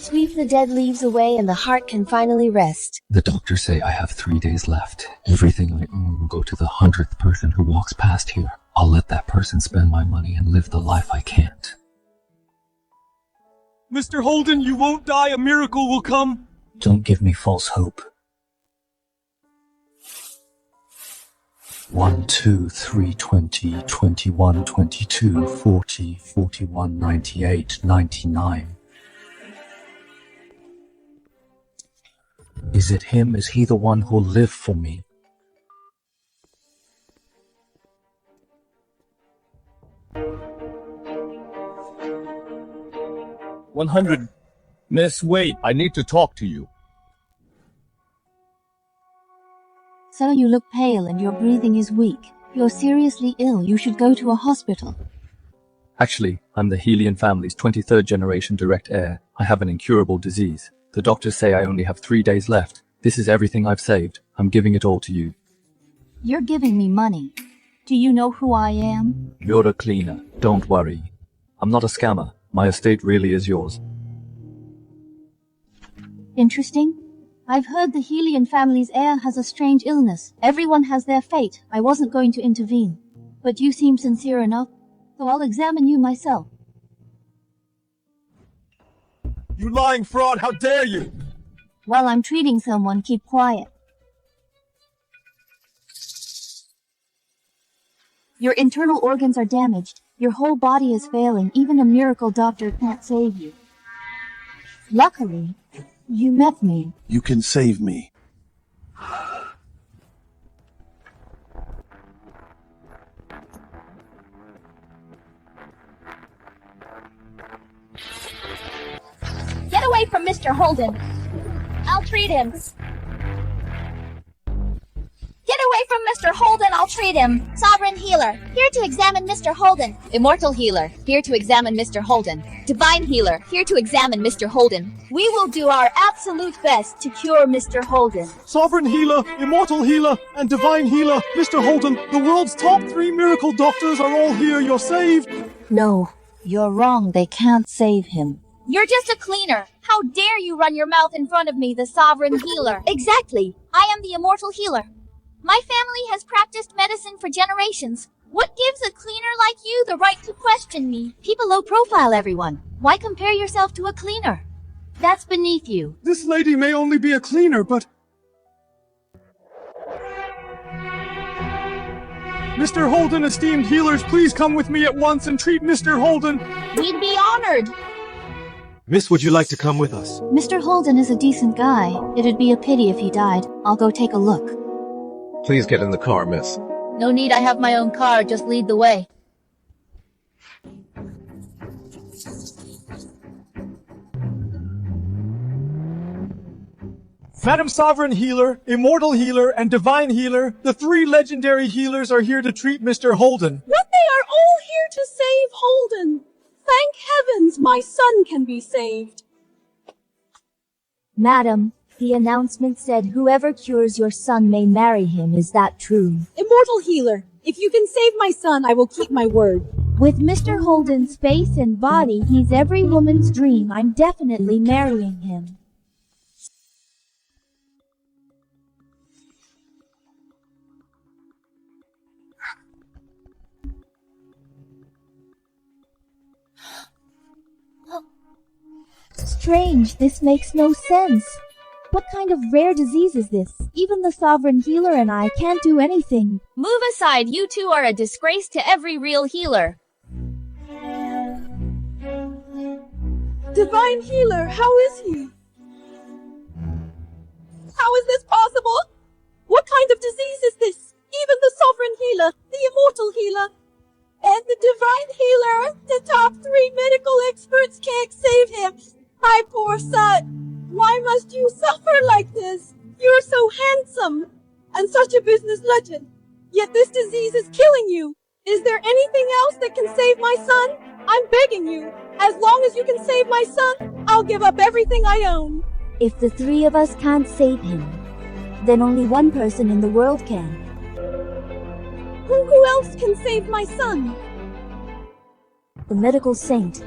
Sweep the dead leaves away and the heart can finally rest. The doctors say I have 3 days left. Everything I own will go to the 100th person who walks past here. I'll let that person spend my money and live the life I can't. Mr. Holden, you won't die. A miracle will come. Don't give me false hope. 1, 2, 3, 20, 21, 22, 40, 41, 98, 99. Is it him? Is he the one who'll live for me? $100. Miss, wait. I need to talk to you. So you look pale and your breathing is weak. You're seriously ill. You should go to a hospital. Actually, I'm the Helian family's 23rd generation direct heir. I have an incurable disease. The doctors say I only have 3 days left. This is everything I've saved. I'm giving it all to you. You're giving me money. Do you know who I am? You're a cleaner. Don't worry. I'm not a scammer. My estate really is yours. Interesting. I've heard the Helian family's heir has a strange illness. Everyone has their fate. I wasn't going to intervene. But you seem sincere enough, so I'll examine you myself. You lying fraud, how dare you! While I'm treating someone, keep quiet. Your internal organs are damaged. Your whole body is failing. Even a miracle doctor can't save you. Luckily, you met me. You can save me. Get away from Mr. Holden. I'll treat him. Get away from Mr. Holden, I'll treat him. Sovereign Healer, here to examine Mr. Holden. Immortal Healer, here to examine Mr. Holden. Divine Healer, here to examine Mr. Holden. We will do our absolute best to cure Mr. Holden. Sovereign Healer, Immortal Healer, and Divine Healer, Mr. Holden, the world's top 3 miracle doctors are all here. You're saved. No, you're wrong. They can't save him. You're just a cleaner. How dare you run your mouth in front of me, the Sovereign Healer? Exactly. I am the Immortal Healer. My family has practiced medicine for generations. What gives a cleaner like you the right to question me? Keep a low profile, everyone. Why compare yourself to a cleaner? That's beneath you. This lady may only be a cleaner, but... Mr. Holden, esteemed healers, please come with me at once and treat Mr. Holden. We'd be honored. Miss, would you like to come with us? Mr. Holden is a decent guy. It'd be a pity if he died. I'll go take a look. Please get in the car, miss. No need, I have my own car. Just lead the way. Madam Sovereign Healer, Immortal Healer, and Divine Healer, the 3 legendary healers are here to treat Mr. Holden. What? They are all here to save Holden. Thank heavens my son can be saved. Madam, the announcement said whoever cures your son may marry him. Is that true? Immortal Healer, if you can save my son, I will keep my word. With Mr. Holden's face and body, he's every woman's dream. I'm definitely marrying him. Strange, this makes no sense. What kind of rare disease is this? Even the Sovereign Healer and I can't do anything. Move aside, you two are a disgrace to every real healer. Divine Healer, how is he? How is this possible? What kind of disease is this? Even the Sovereign Healer, the Immortal Healer, and the Divine Healer, the top 3 medical experts can't save him. My poor son, why must you suffer like this? You're so handsome and such a business legend, yet this disease is killing you. Is there anything else that can save my son? I'm begging you. As long as you can save my son, I'll give up everything I own. If the 3 of us can't save him, then only one person in the world can. Who else can save my son? The medical saint.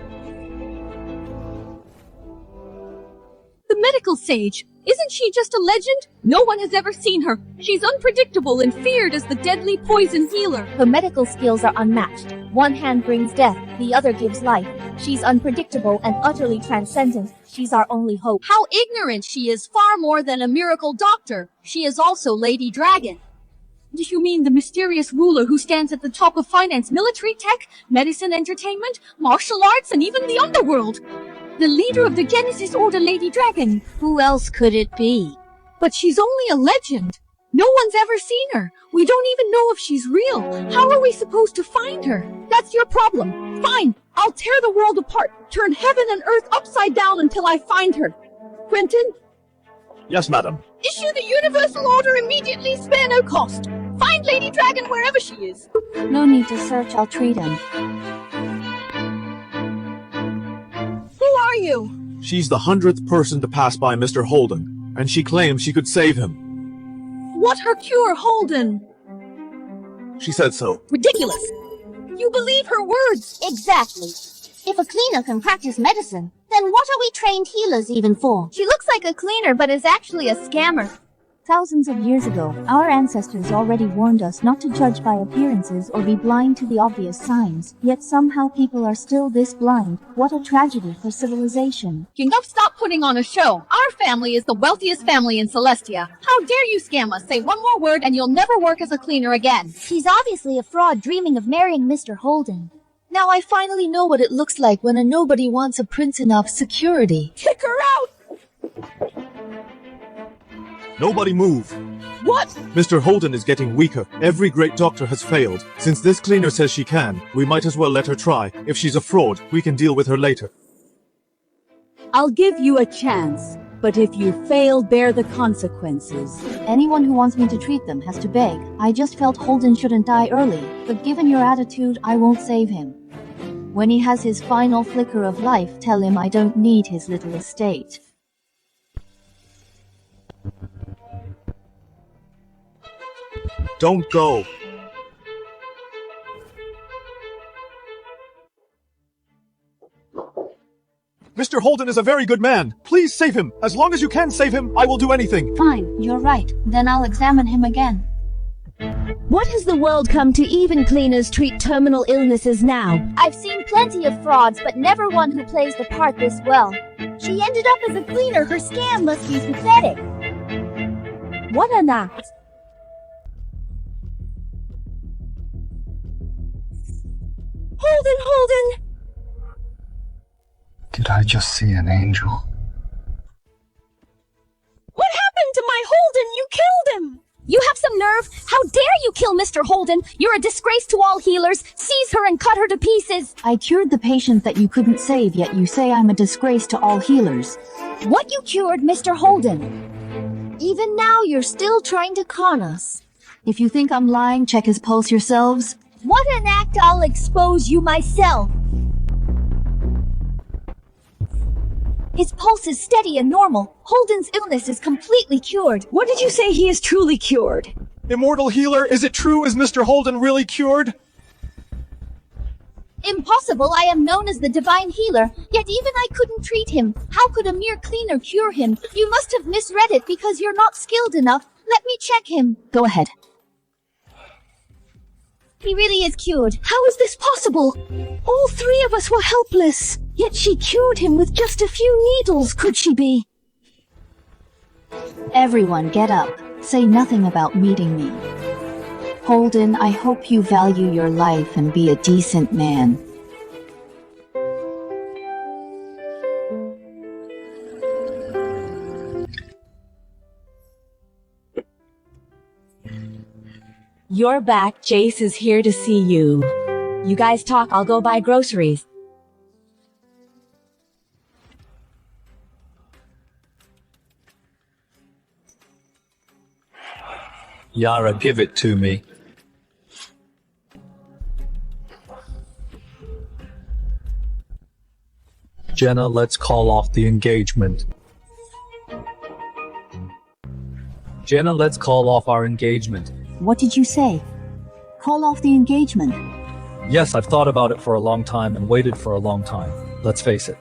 medical sage. Isn't she just a legend? No one has ever seen her. She's unpredictable and feared as the deadly poison healer. Her medical skills are unmatched. One hand brings death, the other gives life. She's unpredictable and utterly transcendent. She's our only hope. How ignorant she is, far more than a miracle doctor. She is also Lady Dragon. Do you mean the mysterious ruler who stands at the top of finance, military tech, medicine, entertainment, martial arts, and even the underworld? The leader of the Genesis Order, Lady Dragon. Who else could it be? But she's only a legend. No one's ever seen her. We don't even know if she's real. How are we supposed to find her? That's your problem. Fine, I'll tear the world apart, turn heaven and earth upside down until I find her. Quentin? Yes, madam. Issue the universal order immediately, spare no cost. Find Lady Dragon wherever she is. No need to search, I'll treat him. Who are you? She's the 100th person to pass by Mr. Holden, and she claims she could save him. What her cure, Holden? She said so. Ridiculous. You believe her words. Exactly. If a cleaner can practice medicine, then what are we trained healers even for? She looks like a cleaner, but is actually a scammer. Thousands of years ago, our ancestors already warned us not to judge by appearances or be blind to the obvious signs. Yet somehow people are still this blind. What a tragedy for civilization. You know, stop putting on a show. Our family is the wealthiest family in Celestia. How dare you scam us? Say one more word and you'll never work as a cleaner again. She's obviously a fraud dreaming of marrying Mr. Holden. Now I finally know what it looks like when a nobody wants a prince enough security. Kick her out! Nobody move. What? Mr. Holden is getting weaker. Every great doctor has failed. Since this cleaner says she can, we might as well let her try. If she's a fraud, we can deal with her later. I'll give you a chance, but if you fail, bear the consequences. Anyone who wants me to treat them has to beg. I just felt Holden shouldn't die early, but given your attitude, I won't save him. When he has his final flicker of life, tell him I don't need his little estate. Don't go. Mr. Holden is a very good man. Please save him. As long as you can save him, I will do anything. Fine, you're right. Then I'll examine him again. What has the world come to? Even cleaners treat terminal illnesses now. I've seen plenty of frauds, but never one who plays the part this well. She ended up as a cleaner. Her scam must be pathetic. What an act! Holden! Did I just see an angel? What happened to my Holden? You killed him! You have some nerve? How dare you kill Mr. Holden? You're a disgrace to all healers. Seize her and cut her to pieces. I cured the patient that you couldn't save, yet you say I'm a disgrace to all healers. What you cured, Mr. Holden? Even now, you're still trying to con us. If you think I'm lying, check his pulse yourselves. What an act! I'll expose you myself. His pulse is steady and normal. Holden's illness is completely cured. What did you say? He is truly cured? Immortal healer, is it true? Is Mr. Holden really cured? Impossible. I am known as the divine healer, yet even I couldn't treat him. How could a mere cleaner cure him? You must have misread it because you're not skilled enough. Let me check him. Go ahead. He really is cured. How is this possible? All three of us were helpless, yet she cured him with just a few needles. Could she be? Everyone get up. Say nothing about meeting me. Holden, I hope you value your life and be a decent man. You're back. Jace is here to see you. You guys talk, I'll go buy groceries. Yara, give it to me. Jenna, let's call off the engagement. Jenna, let's call off our engagement. What did you say? Call off the engagement. Yes, I've thought about it for a long time and waited for a long time. Let's face it,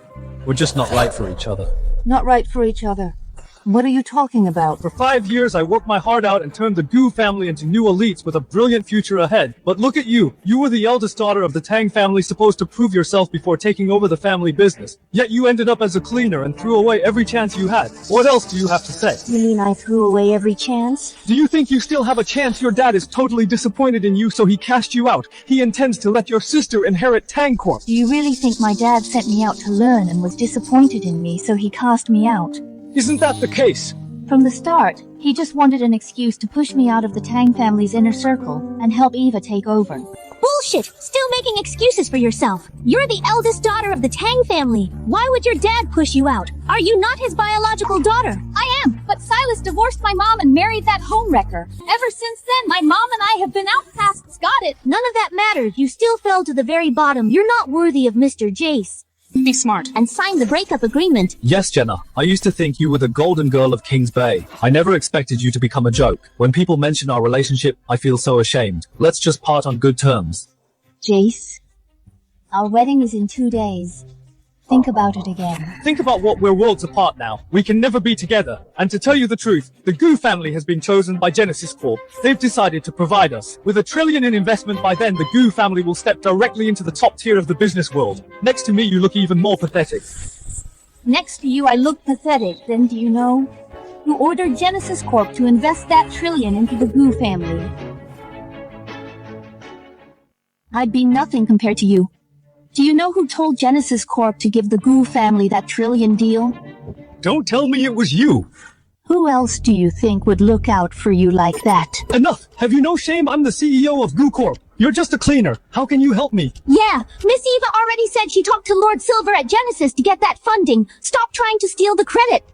we're just not right for each other. Not right for each other. What are you talking about? For 5 years, I worked my heart out and turned the Gu family into new elites with a brilliant future ahead. But look at you. You were the eldest daughter of the Tang family, supposed to prove yourself before taking over the family business. Yet you ended up as a cleaner and threw away every chance you had. What else do you have to say? You mean I threw away every chance? Do you think you still have a chance? Your dad is totally disappointed in you, so he cast you out. He intends to let your sister inherit Tang Corp. Do you really think my dad sent me out to learn and was disappointed in me, so he cast me out? Isn't that the case? From the start, he just wanted an excuse to push me out of the Tang family's inner circle and help Eva take over. Bullshit! Still making excuses for yourself. You're the eldest daughter of the Tang family. Why would your dad push you out? Are you not his biological daughter? I am, but Silas divorced my mom and married that homewrecker. Ever since then, my mom and I have been outcasts. Got it? None of that matters. You still fell to the very bottom. You're not worthy of Mr. Jace. Be smart. And sign the breakup agreement. Yes, Jenna. I used to think you were the golden girl of Kings Bay. I never expected you to become a joke. When people mention our relationship, I feel so ashamed. Let's just part on good terms. Jace, our wedding is in 2 days. Think about it again. Think about what we're worlds apart now. We can never be together. And to tell you the truth, the Gu family has been chosen by Genesis Corp. They've decided to provide us with $1 trillion in investment. By then, the Gu family will step directly into the top tier of the business world. Next to me, you look even more pathetic. Next to you, I look pathetic. Then do you know? You ordered Genesis Corp to invest that $1 trillion into the Gu family. I'd be nothing compared to you. Do you know who told Genesis Corp to give the Gu family that $1 trillion deal? Don't tell me it was you. Who else do you think would look out for you like that? Enough! Have you no shame? I'm the CEO of Gu Corp. You're just a cleaner. How can you help me? Yeah, Miss Eva already said she talked to Lord Silver at Genesis to get that funding. Stop trying to steal the credit.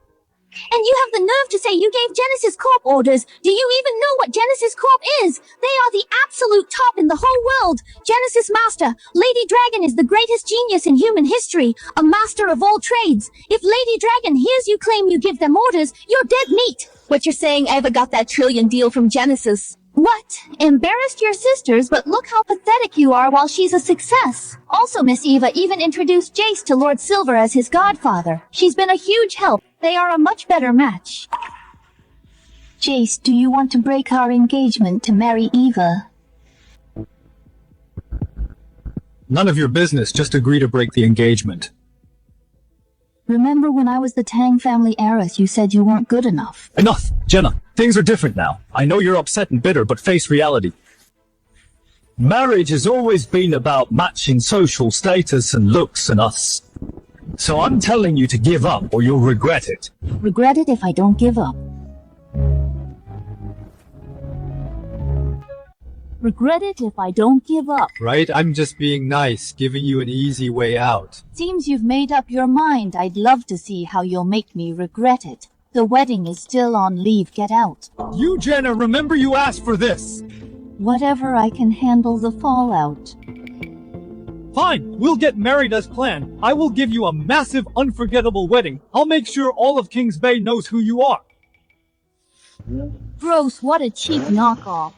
And you have the nerve to say you gave Genesis Corp orders. Do you even know what Genesis Corp is? They are the absolute top in the whole world. Genesis Master. Lady Dragon is the greatest genius in human history. A master of all trades. If Lady Dragon hears you claim you give them orders, you're dead meat. What you're saying, Eva got that $1 trillion deal from Genesis. What? Embarrassed your sisters, but look how pathetic you are while she's a success. Also, Miss Eva even introduced Jace to Lord Silver as his godfather. She's been a huge help. They are a much better match. Jace, do you want to break our engagement to marry Eva? None of your business. Just agree to break the engagement. Remember when I was the Tang family heiress, you said you weren't good enough. Enough! Jenna, things are different now. I know you're upset and bitter, but face reality. Marriage has always been about matching social status and looks and us. So I'm telling you to give up or you'll regret it. Regret it if I don't give up. Regret it if I don't give up. Right? I'm just being nice, giving you an easy way out. Seems you've made up your mind. I'd love to see how you'll make me regret it. The wedding is still on leave. Get out. You, Jenna, remember you asked for this. Whatever, I can handle the fallout. Fine, we'll get married as planned. I will give you a massive, unforgettable wedding. I'll make sure all of Kings Bay knows who you are. Gross, what a cheap knockoff.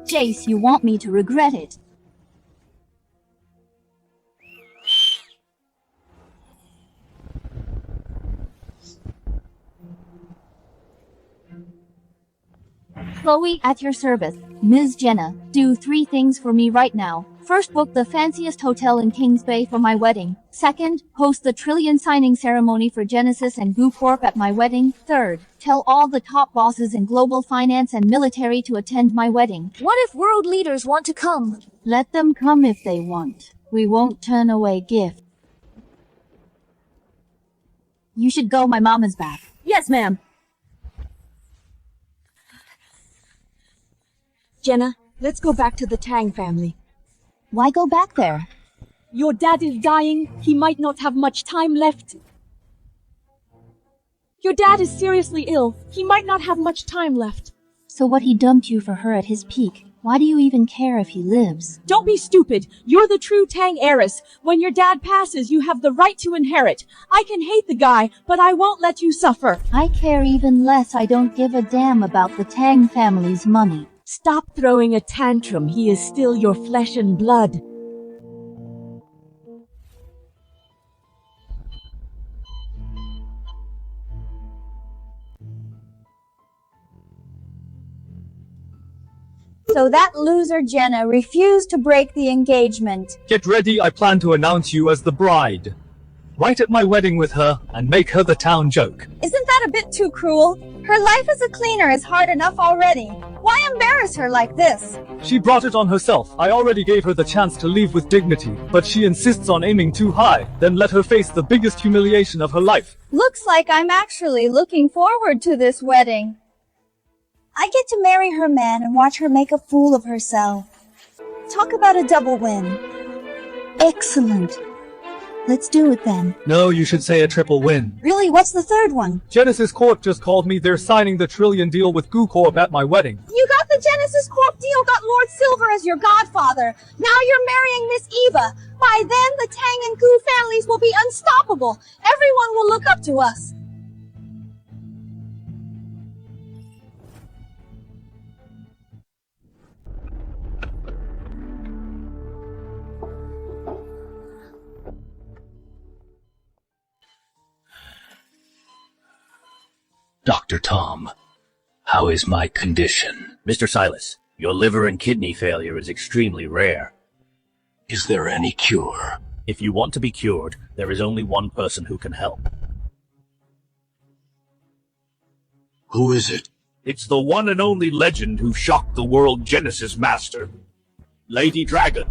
Jace, you want me to regret it. Chloe, at your service. Ms. Jenna, do 3 things for me right now. First, book the fanciest hotel in Kings Bay for my wedding. Second, host the $1 trillion signing ceremony for Genesis and Gu Corp at my wedding. Third, tell all the top bosses in global finance and military to attend my wedding. What if world leaders want to come? Let them come if they want. We won't turn away gifts. You should go, my mom is back. Yes, ma'am. Jenna, let's go back to the Tang family. Why go back there? Your dad is dying. He might not have much time left. Your dad is seriously ill. He might not have much time left. So what, he dumped you for her at his peak? Why do you even care if he lives? Don't be stupid. You're the true Tang heiress. When your dad passes, you have the right to inherit. I can hate the guy, but I won't let you suffer. I care even less. I don't give a damn about the Tang family's money. Stop throwing a tantrum. He is still your flesh and blood. So that loser Jenna refused to break the engagement. Get ready, I plan to announce you as the bride. Right at my wedding with her, and make her the town joke. Isn't that a bit too cruel? Her life as a cleaner is hard enough already. Why embarrass her like this? She brought it on herself. I already gave her the chance to leave with dignity, but she insists on aiming too high. Then let her face the biggest humiliation of her life. Looks like I'm actually looking forward to this wedding. I get to marry her man and watch her make a fool of herself. Talk about a double win. Excellent. Let's do it then. No, you should say a triple win. Really, what's the third one? Genesis Corp just called me. They're signing the trillion deal with Goo Corp at my wedding. You got the Genesis Corp deal, got Lord Silver as your godfather. Now you're marrying Miss Eva. By then, the Tang and Goo families will be unstoppable. Everyone will look up to us. Dr. Tom, how is my condition? Mr. Silas, your liver and kidney failure is extremely rare. Is there any cure? If you want to be cured, there is only one person who can help. Who is it? It's the one and only legend who shocked the world Genesis master, Lady Dragon.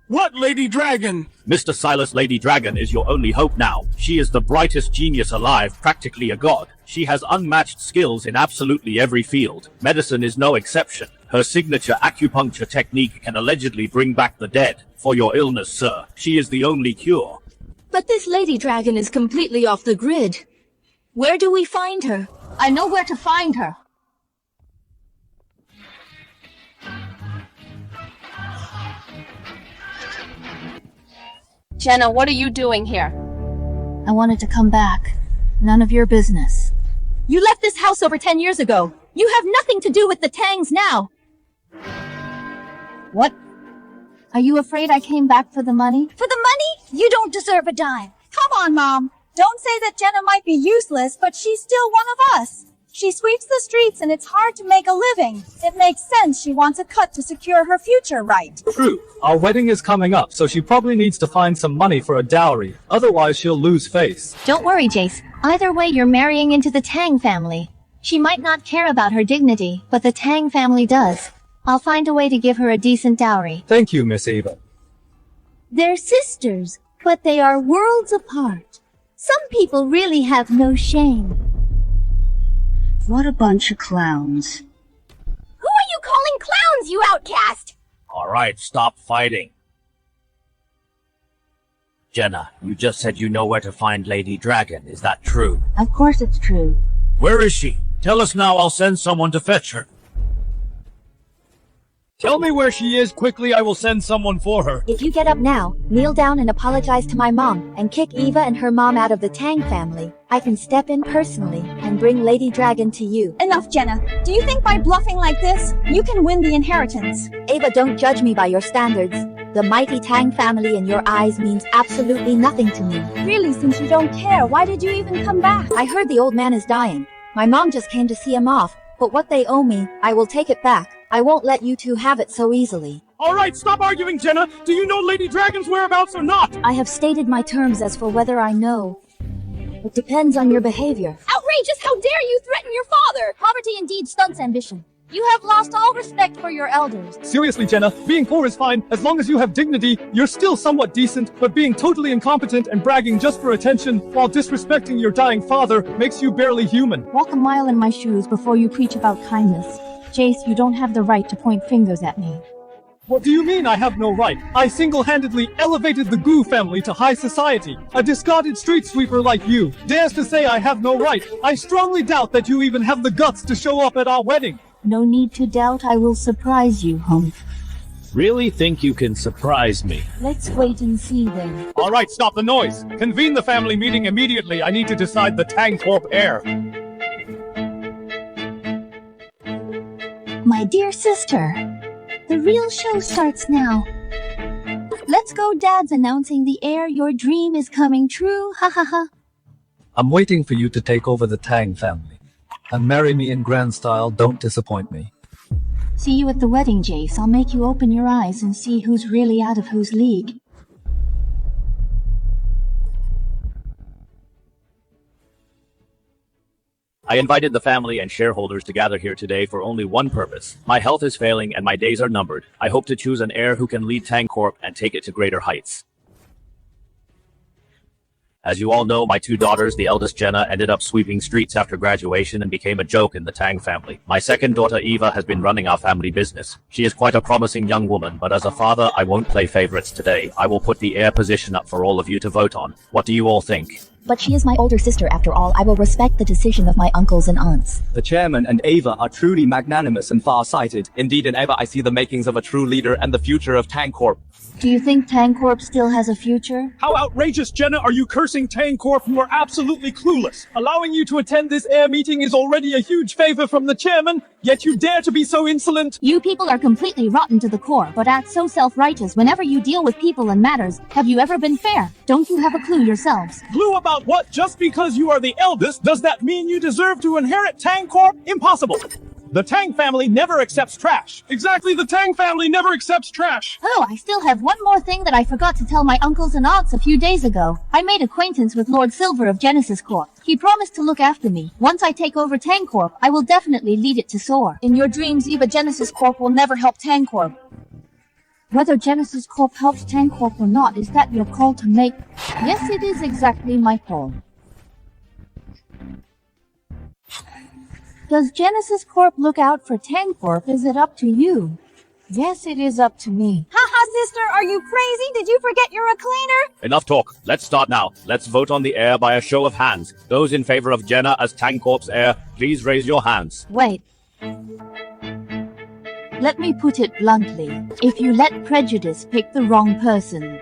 What Lady Dragon? Mr. Silas, Lady Dragon is your only hope now. She is the brightest genius alive, practically a god. She has unmatched skills in absolutely every field. Medicine is no exception. Her signature acupuncture technique can allegedly bring back the dead. For your illness, sir, she is the only cure. But this Lady Dragon is completely off the grid. Where do we find her? I know where to find her. Jenna, what are you doing here? I wanted to come back. None of your business. You left this house over 10 years ago. You have nothing to do with the Tangs now. What? Are you afraid I came back for the money? For the money? You don't deserve a dime. Come on, Mom. Don't say that Jenna might be useless, but she's still one of us. She sweeps the streets and it's hard to make a living. It makes sense she wants a cut to secure her future, right? True. Our wedding is coming up, so she probably needs to find some money for a dowry. Otherwise, she'll lose face. Don't worry, Jace. Either way, you're marrying into the Tang family. She might not care about her dignity, but the Tang family does. I'll find a way to give her a decent dowry. Thank you, Miss Eva. They're sisters, but they are worlds apart. Some people really have no shame. What a bunch of clowns. Who are you calling clowns, you outcast? Alright, stop fighting. Jenna, you just said you know where to find Lady Dragon. Is that true? Of course it's true. Where is she? Tell us now, I'll send someone to fetch her. Tell me where she is quickly, I will send someone for her. If you get up now, kneel down and apologize to my mom, and kick Eva and her mom out of the Tang family, I can step in personally and bring Lady Dragon to you. Enough, Jenna. Do you think by bluffing like this, you can win the inheritance? Ava, don't judge me by your standards. The mighty Tang family in your eyes means absolutely nothing to me. Really, since you don't care, why did you even come back? I heard the old man is dying. My mom just came to see him off, but what they owe me, I will take it back. I won't let you two have it so easily. Alright, stop arguing, Jenna! Do you know Lady Dragon's whereabouts or not? I have stated my terms as for whether I know. It depends on your behavior. Outrageous! How dare you threaten your father! Poverty indeed stunts ambition. You have lost all respect for your elders. Seriously, Jenna, being poor is fine. As long as you have dignity, you're still somewhat decent, but being totally incompetent and bragging just for attention while disrespecting your dying father makes you barely human. Walk a mile in my shoes before you preach about kindness. Jace, you don't have the right to point fingers at me. What do you mean I have no right? I single-handedly elevated the Goo family to high society. A discarded street sweeper like you dares to say I have no right. I strongly doubt that you even have the guts to show up at our wedding. No need to doubt, I will surprise you, home. Really think you can surprise me? Let's wait and see then. Alright, stop the noise. Convene the family meeting immediately. I need to decide the Tang Corp heir. My dear sister, the real show starts now. Let's go, Dad's announcing the heir. Your dream is coming true. Ha ha ha. I'm waiting for you to take over the Tang family. And marry me in grand style, don't disappoint me. See you at the wedding, Jace. I'll make you open your eyes and see who's really out of whose league. I invited the family and shareholders to gather here today for only one purpose. My health is failing and my days are numbered. I hope to choose an heir who can lead Tang Corp and take it to greater heights. As you all know, my two daughters, the eldest Jenna, ended up sweeping streets after graduation and became a joke in the Tang family. My second daughter, Eva, has been running our family business. She is quite a promising young woman, but as a father, I won't play favorites today. I will put the heir position up for all of you to vote on. What do you all think? But she is my older sister after all. I will respect the decision of my uncles and aunts. The chairman and Ava are truly magnanimous and far-sighted. Indeed, in Ava I see the makings of a true leader and the future of Tang Corp. Do you think Tang Corp still has a future? How outrageous, Jenna! Are you cursing Tang Corp? You are absolutely clueless. Allowing you to attend this heir meeting is already a huge favor from the chairman, yet you dare to be so insolent? You people are completely rotten to the core, but act so self-righteous whenever you deal with people and matters. Have you ever been fair? Don't you have a clue yourselves? Clue about what? Just because you are the eldest, does that mean you deserve to inherit Tang Corp? Impossible! The Tang family never accepts trash. Exactly, the Tang family never accepts trash. Oh, I still have one more thing that I forgot to tell my uncles and aunts a few days ago. I made acquaintance with Lord Silver of Genesis Corp. He promised to look after me. Once I take over Tang Corp, I will definitely lead it to soar. In your dreams, Eva, Genesis Corp will never help Tang Corp. Whether Genesis Corp helps Tang Corp or not, is that your call to make? Yes, it is exactly my call. Does Genesis Corp look out for Tang Corp? Is it up to you? Yes, it is up to me. Haha, sister, are you crazy? Did you forget you're a cleaner? Enough talk. Let's start now. Let's vote on the heir by a show of hands. Those in favor of Jenna as Tang Corp's heir, please raise your hands. Wait. Let me put it bluntly. If you let prejudice pick the wrong person,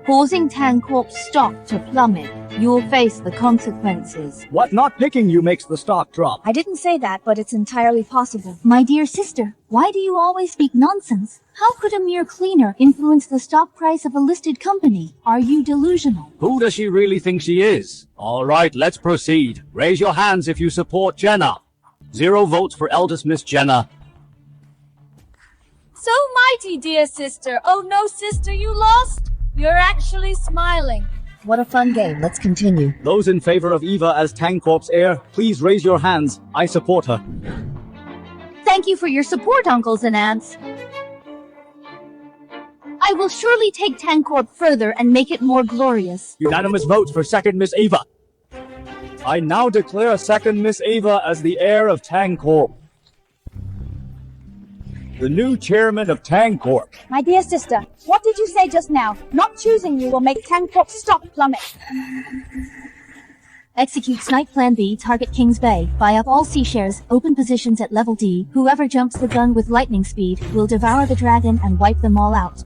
causing Tang Corp's stock to plummet, you'll face the consequences. What not picking you makes the stock drop? I didn't say that, but it's entirely possible. My dear sister, why do you always speak nonsense? How could a mere cleaner influence the stock price of a listed company? Are you delusional? Who does she really think she is? All right, let's proceed. Raise your hands if you support Jenna. 0 votes for eldest Miss Jenna. So mighty, dear sister. Oh no, sister, you lost? You're actually smiling. What a fun game. Let's continue. Those in favor of Eva as Tang Corp's heir, please raise your hands. I support her. Thank you for your support, uncles and aunts. I will surely take Tang Corp further and make it more glorious. Unanimous votes for second Miss Eva. I now declare second Miss Eva as the heir of Tang Corp. The new chairman of Tang Corp. My dear sister, what did you say just now? Not choosing you will make Tang Corp's stock plummet. Execute Snipe Plan B, target Kings Bay, buy up all C shares, open positions at level D. Whoever jumps the gun with lightning speed will devour the dragon and wipe them all out.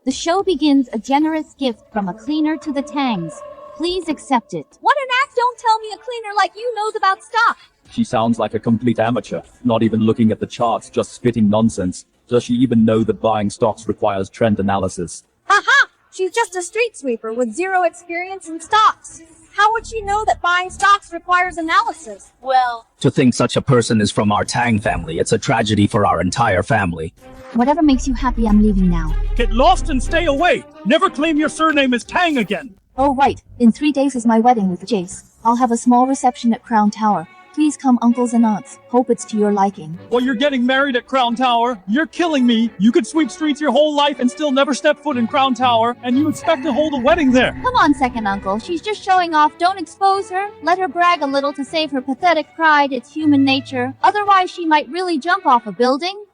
The show begins a generous gift from a cleaner to the Tangs. Please accept it. What an ass! Don't tell me a cleaner like you knows about stock. She sounds like a complete amateur, not even looking at the charts, just spitting nonsense. Does she even know that buying stocks requires trend analysis? Haha! She's just a street sweeper with 0 experience in stocks. How would she know that buying stocks requires analysis? Well, To think such a person is from our Tang family, it's a tragedy for our entire family. Whatever makes you happy, I'm leaving now. Get lost and stay away. Never claim your surname is Tang again. Oh right, in 3 days is my wedding with Jace. I'll have a small reception at Crown Tower. Please come, uncles and aunts. Hope it's to your liking. Well, you're getting married at Crown Tower. You're killing me. You could sweep streets your whole life and still never step foot in Crown Tower, and you expect to hold a wedding there. Come on, second uncle. She's just showing off. Don't expose her. Let her brag a little to save her pathetic pride. It's human nature. Otherwise, she might really jump off a building.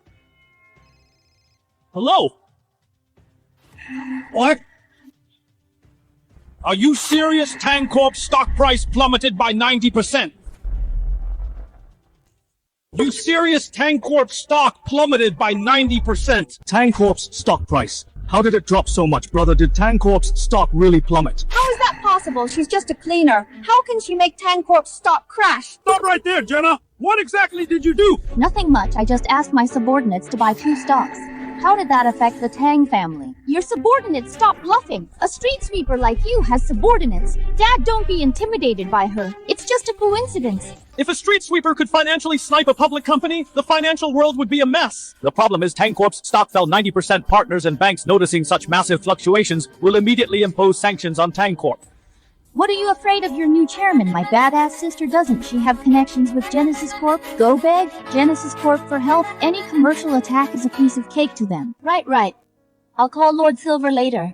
Hello? What? Are you serious? Tang Corp's stock price plummeted by 90%. You serious? Tang Corp's stock plummeted by 90%. Tang Corp's stock price. How did it drop so much, brother? Did Tang Corp's stock really plummet? how is that possible? She's just a cleaner. How can she make Tang Corp's stock crash? Stop right there, Jenna. What exactly did you do? Nothing much, I just asked my subordinates to buy 2 stocks. How did that affect the Tang family? Your subordinates, stop bluffing. A street sweeper like you has subordinates. Dad, don't be intimidated by her. It's just a coincidence. If a street sweeper could financially snipe a public company, the financial world would be a mess. The problem is Tang Corp's stock fell 90%. Partners and banks noticing such massive fluctuations will immediately impose sanctions on Tang Corp. What are you afraid of your new chairman? My badass sister, doesn't she have connections with Genesis Corp? Go beg Genesis Corp for help. Any commercial attack is a piece of cake to them. Right. I'll call Lord Silver later.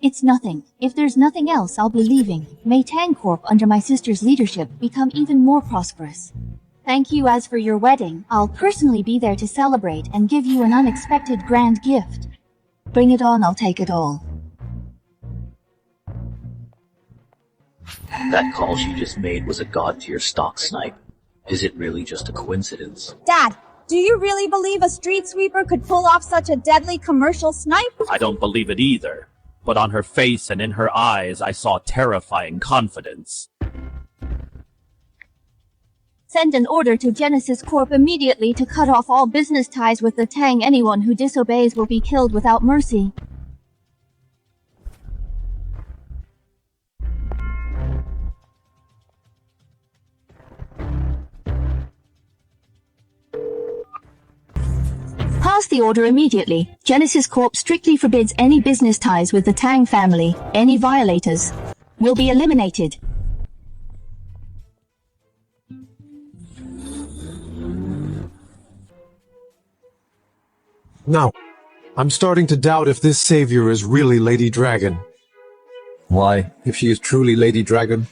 It's nothing. If there's nothing else, I'll be leaving. May Tang Corp, under my sister's leadership, become even more prosperous. Thank you. As for your wedding, I'll personally be there to celebrate and give you an unexpected grand gift. Bring it on, I'll take it all. That call she just made was a god-tier stock snipe. Is it really just a coincidence? Dad, do you really believe a street sweeper could pull off such a deadly commercial snipe? I don't believe it either. But on her face and in her eyes, I saw terrifying confidence. Send an order to Genesis Corp immediately to cut off all business ties with the Tang. Anyone who disobeys will be killed without mercy. Pass the order immediately. Genesis Corp strictly forbids any business ties with the Tang family. Any violators will be eliminated. Now, I'm starting to doubt if this savior is really Lady Dragon. Why, if she is truly Lady Dragon,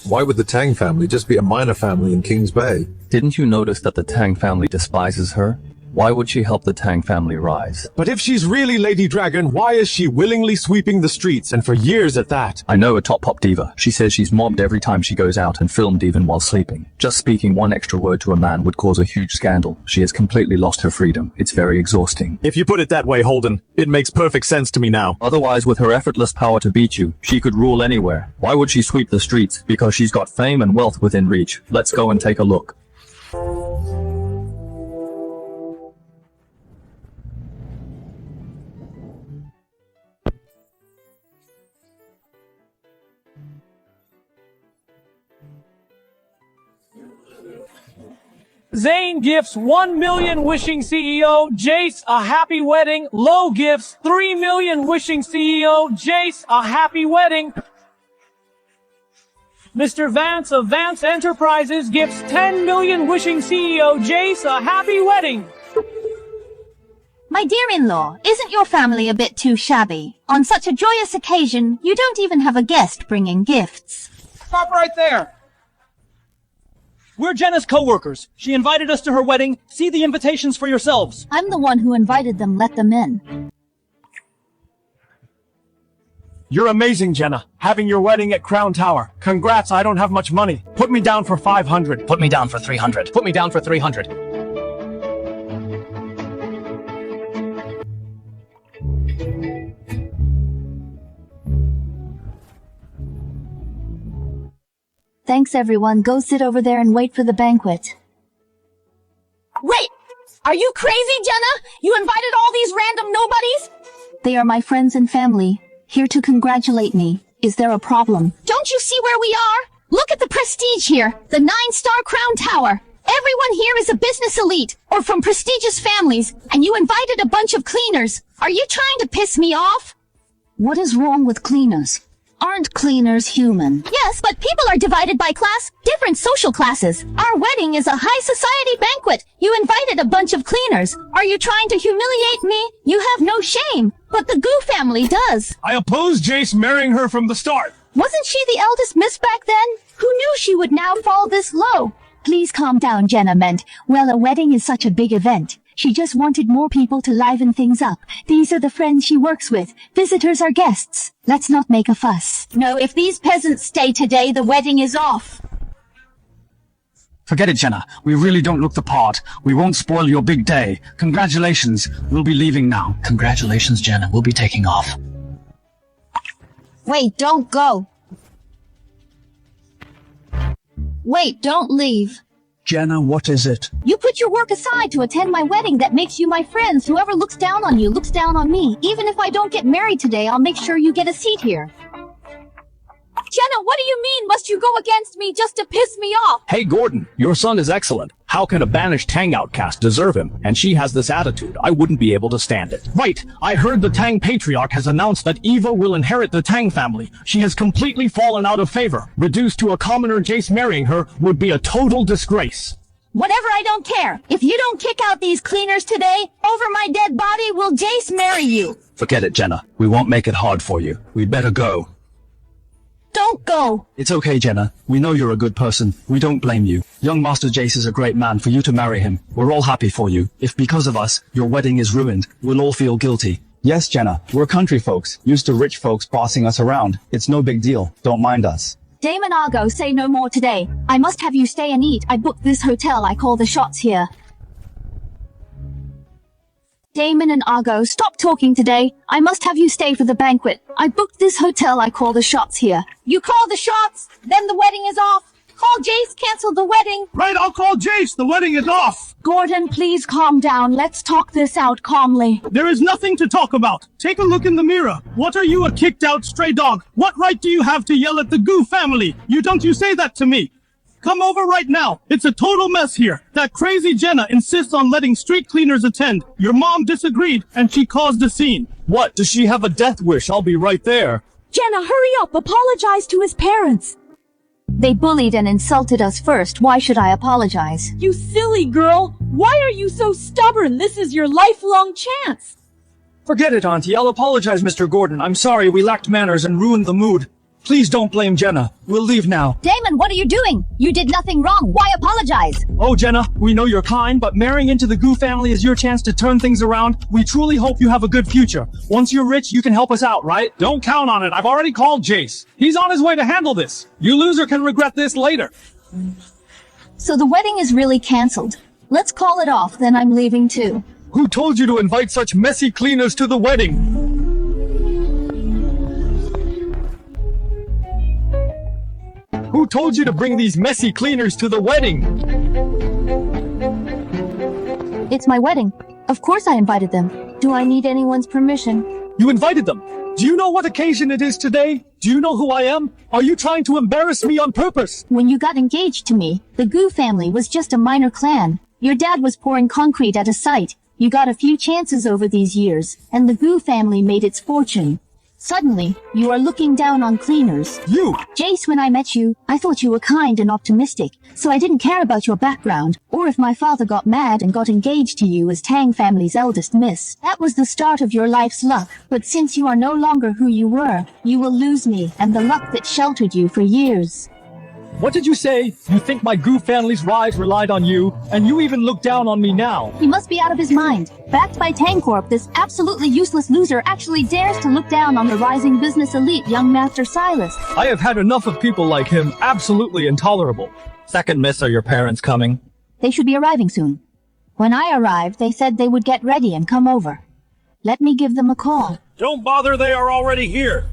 why would the Tang family just be a minor family in King's Bay? Didn't you notice that the Tang family despises her? Why would she help the Tang family rise? But if she's really Lady Dragon, why is she willingly sweeping the streets, and for years at that? I know a top pop diva. She says she's mobbed every time she goes out and filmed even while sleeping. Just speaking one extra word to a man would cause a huge scandal. She has completely lost her freedom. It's very exhausting. If you put it that way, Holden, it makes perfect sense to me now. Otherwise, with her effortless power to beat you, she could rule anywhere. Why would she sweep the streets? Because she's got fame and wealth within reach. Let's go and take a look. Zane gifts 1 million wishing CEO Jace a happy wedding. Low gifts 3 million wishing CEO Jace a happy wedding. Mr. Vance of Vance Enterprises gifts 10 million wishing CEO Jace a happy wedding. My dear-in-law, isn't your family a bit too shabby? On such a joyous occasion, you don't even have a guest bringing gifts. Stop right there. We're Jenna's co-workers. She invited us to her wedding. See the invitations for yourselves. I'm the one who invited them. Let them in. You're amazing, Jenna. Having your wedding at Crown Tower. Congrats, I don't have much money. Put me down for 500. Put me down for 300. Put me down for 300. Thanks everyone. Go sit over there and wait for the banquet. Wait! Are you crazy, Jenna? You invited all these random nobodies? They are my friends and family, here to congratulate me. Is there a problem? Don't you see where we are? Look at the prestige here. The 9-star Crown Tower. Everyone here is a business elite, or from prestigious families, and you invited a bunch of cleaners. Are you trying to piss me off? What is wrong with cleaners? Aren't cleaners human? Yes, but people are divided by class, different social classes. Our wedding is a high society banquet. You invited a bunch of cleaners. Are you trying to humiliate me? You have no shame, but the Goo family does. I oppose Jace marrying her from the start. Wasn't she the eldest miss back then? Who knew she would now fall this low? Please calm down, Jenna meant. Well, a wedding is such a big event. She just wanted more people to liven things up. These are the friends she works with. Visitors are guests. Let's not make a fuss. No, if these peasants stay today, the wedding is off. Forget it, Jenna. We really don't look the part. We won't spoil your big day. Congratulations. We'll be leaving now. Congratulations, Jenna. We'll be taking off. Wait, don't go. Wait, don't leave. Jenna, what is it? You put your work aside to attend my wedding. That makes you my friends. Whoever looks down on you looks down on me. Even if I don't get married today, I'll make sure you get a seat here. Jenna, what do you mean? Must you go against me just to piss me off? Hey, Gordon, your son is excellent. How can a banished Tang outcast deserve him? And she has this attitude. I wouldn't be able to stand it. Right, I heard the Tang patriarch has announced that Eva will inherit the Tang family. She has completely fallen out of favor. Reduced to a commoner, Jace marrying her would be a total disgrace. Whatever, I don't care. If you don't kick out these cleaners today, over my dead body will Jace marry you. Forget it, Jenna. We won't make it hard for you. We'd better go. Don't go. It's okay, Jenna. We know you're a good person. We don't blame you. Young Master Jace is a great man. For you to marry him, we're all happy for you. If because of us, your wedding is ruined, we'll all feel guilty. Yes, Jenna. We're country folks, used to rich folks bossing us around. It's no big deal. Don't mind us. Damon, I'll go. Say no more today. I must have you stay and eat. I booked this hotel. I call the shots here. Damon and Argo, stop talking today. I must have you stay for the banquet. I booked this hotel. I call the shots here. You call the shots, then the wedding is off. Call Jace, cancel the wedding. Right, I'll call Jace. The wedding is off. Gordon, please calm down. Let's talk this out calmly. There is nothing to talk about. Take a look in the mirror. What are you, a kicked out stray dog? What right do you have to yell at the Goo family? You say that to me. Come over right now. It's a total mess here. That crazy Jenna insists on letting street cleaners attend. Your mom disagreed, and she caused a scene. What? Does she have a death wish? I'll be right there. Jenna, hurry up. Apologize to his parents. They bullied and insulted us first. Why should I apologize? You silly girl. Why are you so stubborn? This is your lifelong chance. Forget it, Auntie. I'll apologize, Mr. Gordon. I'm sorry we lacked manners and ruined the mood. Please don't blame Jenna. We'll leave now. Damon, what are you doing? You did nothing wrong. Why apologize? Oh, Jenna, we know you're kind, but marrying into the Goo family is your chance to turn things around. We truly hope you have a good future. Once you're rich, you can help us out, right? Don't count on it. I've already called Jace. He's on his way to handle this. You loser can regret this later. So the wedding is really canceled. Let's call it off, then I'm leaving too. Who told you to invite such messy cleaners to the wedding? Who told you to bring these messy cleaners to the wedding? It's my wedding. Of course I invited them. Do I need anyone's permission? You invited them. Do you know what occasion it is today? Do you know who I am? Are you trying to embarrass me on purpose? When you got engaged to me, the Goo family was just a minor clan. Your dad was pouring concrete at a site. You got a few chances over these years, and the Goo family made its fortune. Suddenly, you are looking down on cleaners. You! Jace, when I met you, I thought you were kind and optimistic, so I didn't care about your background, or if my father got mad and got engaged to you as Tang family's eldest miss. That was the start of your life's luck, but since you are no longer who you were, you will lose me and the luck that sheltered you for years. What did you say? You think my Goo family's rise relied on you, and you even look down on me now? He must be out of his mind. Backed by Tang Corp, this absolutely useless loser actually dares to look down on the rising business elite, young Master Silas. I have had enough of people like him. Absolutely intolerable. Second miss, are your parents coming? They should be arriving soon. When I arrived, they said they would get ready and come over. Let me give them a call. Don't bother, they are already here.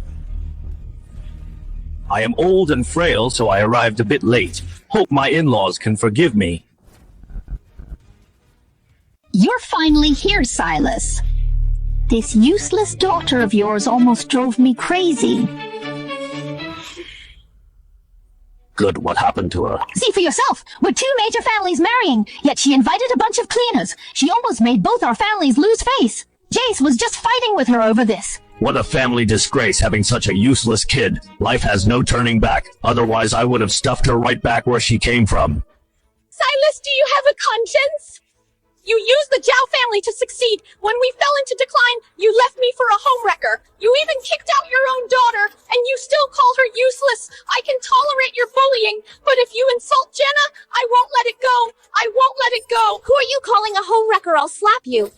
I am old and frail, so I arrived a bit late. Hope my in-laws can forgive me. You're finally here, Silas. This useless daughter of yours almost drove me crazy. Good, what happened to her? See for yourself. We're two major families marrying, yet she invited a bunch of cleaners. She almost made both our families lose face. Jace was just fighting with her over this. What a family disgrace having such a useless kid. Life has no turning back. Otherwise, I would have stuffed her right back where she came from. Silas, do you have a conscience? You used the Zhao family to succeed. When we fell into decline, you left me for a homewrecker. You even kicked out your own daughter, and you still call her useless. I can tolerate your bullying, but if you insult Jenna, I won't let it go. I won't let it go. Who are you calling a homewrecker? I'll slap you.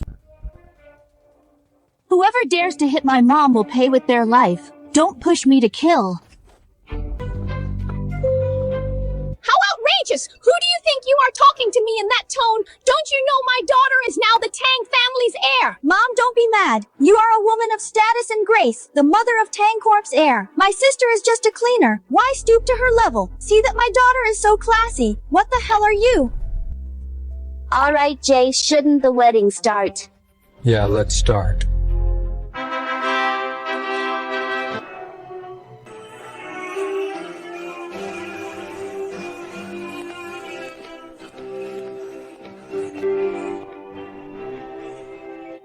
Whoever dares to hit my mom will pay with their life. Don't push me to kill. How outrageous! Who do you think you are talking to me in that tone? Don't you know my daughter is now the Tang family's heir? Mom, don't be mad. You are a woman of status and grace, the mother of Tang Corp's heir. My sister is just a cleaner. Why stoop to her level? See that my daughter is so classy. What the hell are you? Alright, Jay, shouldn't the wedding start? Yeah, let's start.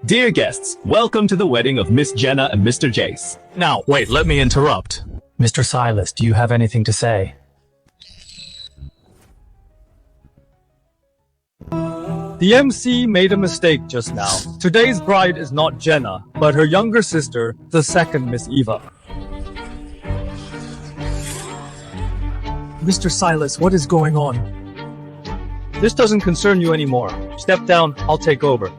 Dear guests, welcome to the wedding of Miss Jenna and Mr. Jace. Now, wait, let me interrupt. Mr. Silas, do you have anything to say? The MC made a mistake just now. Today's bride is not Jenna, but her younger sister, the second Miss Eva. Mr. Silas, what is going on? This doesn't concern you anymore. Step down, I'll take over.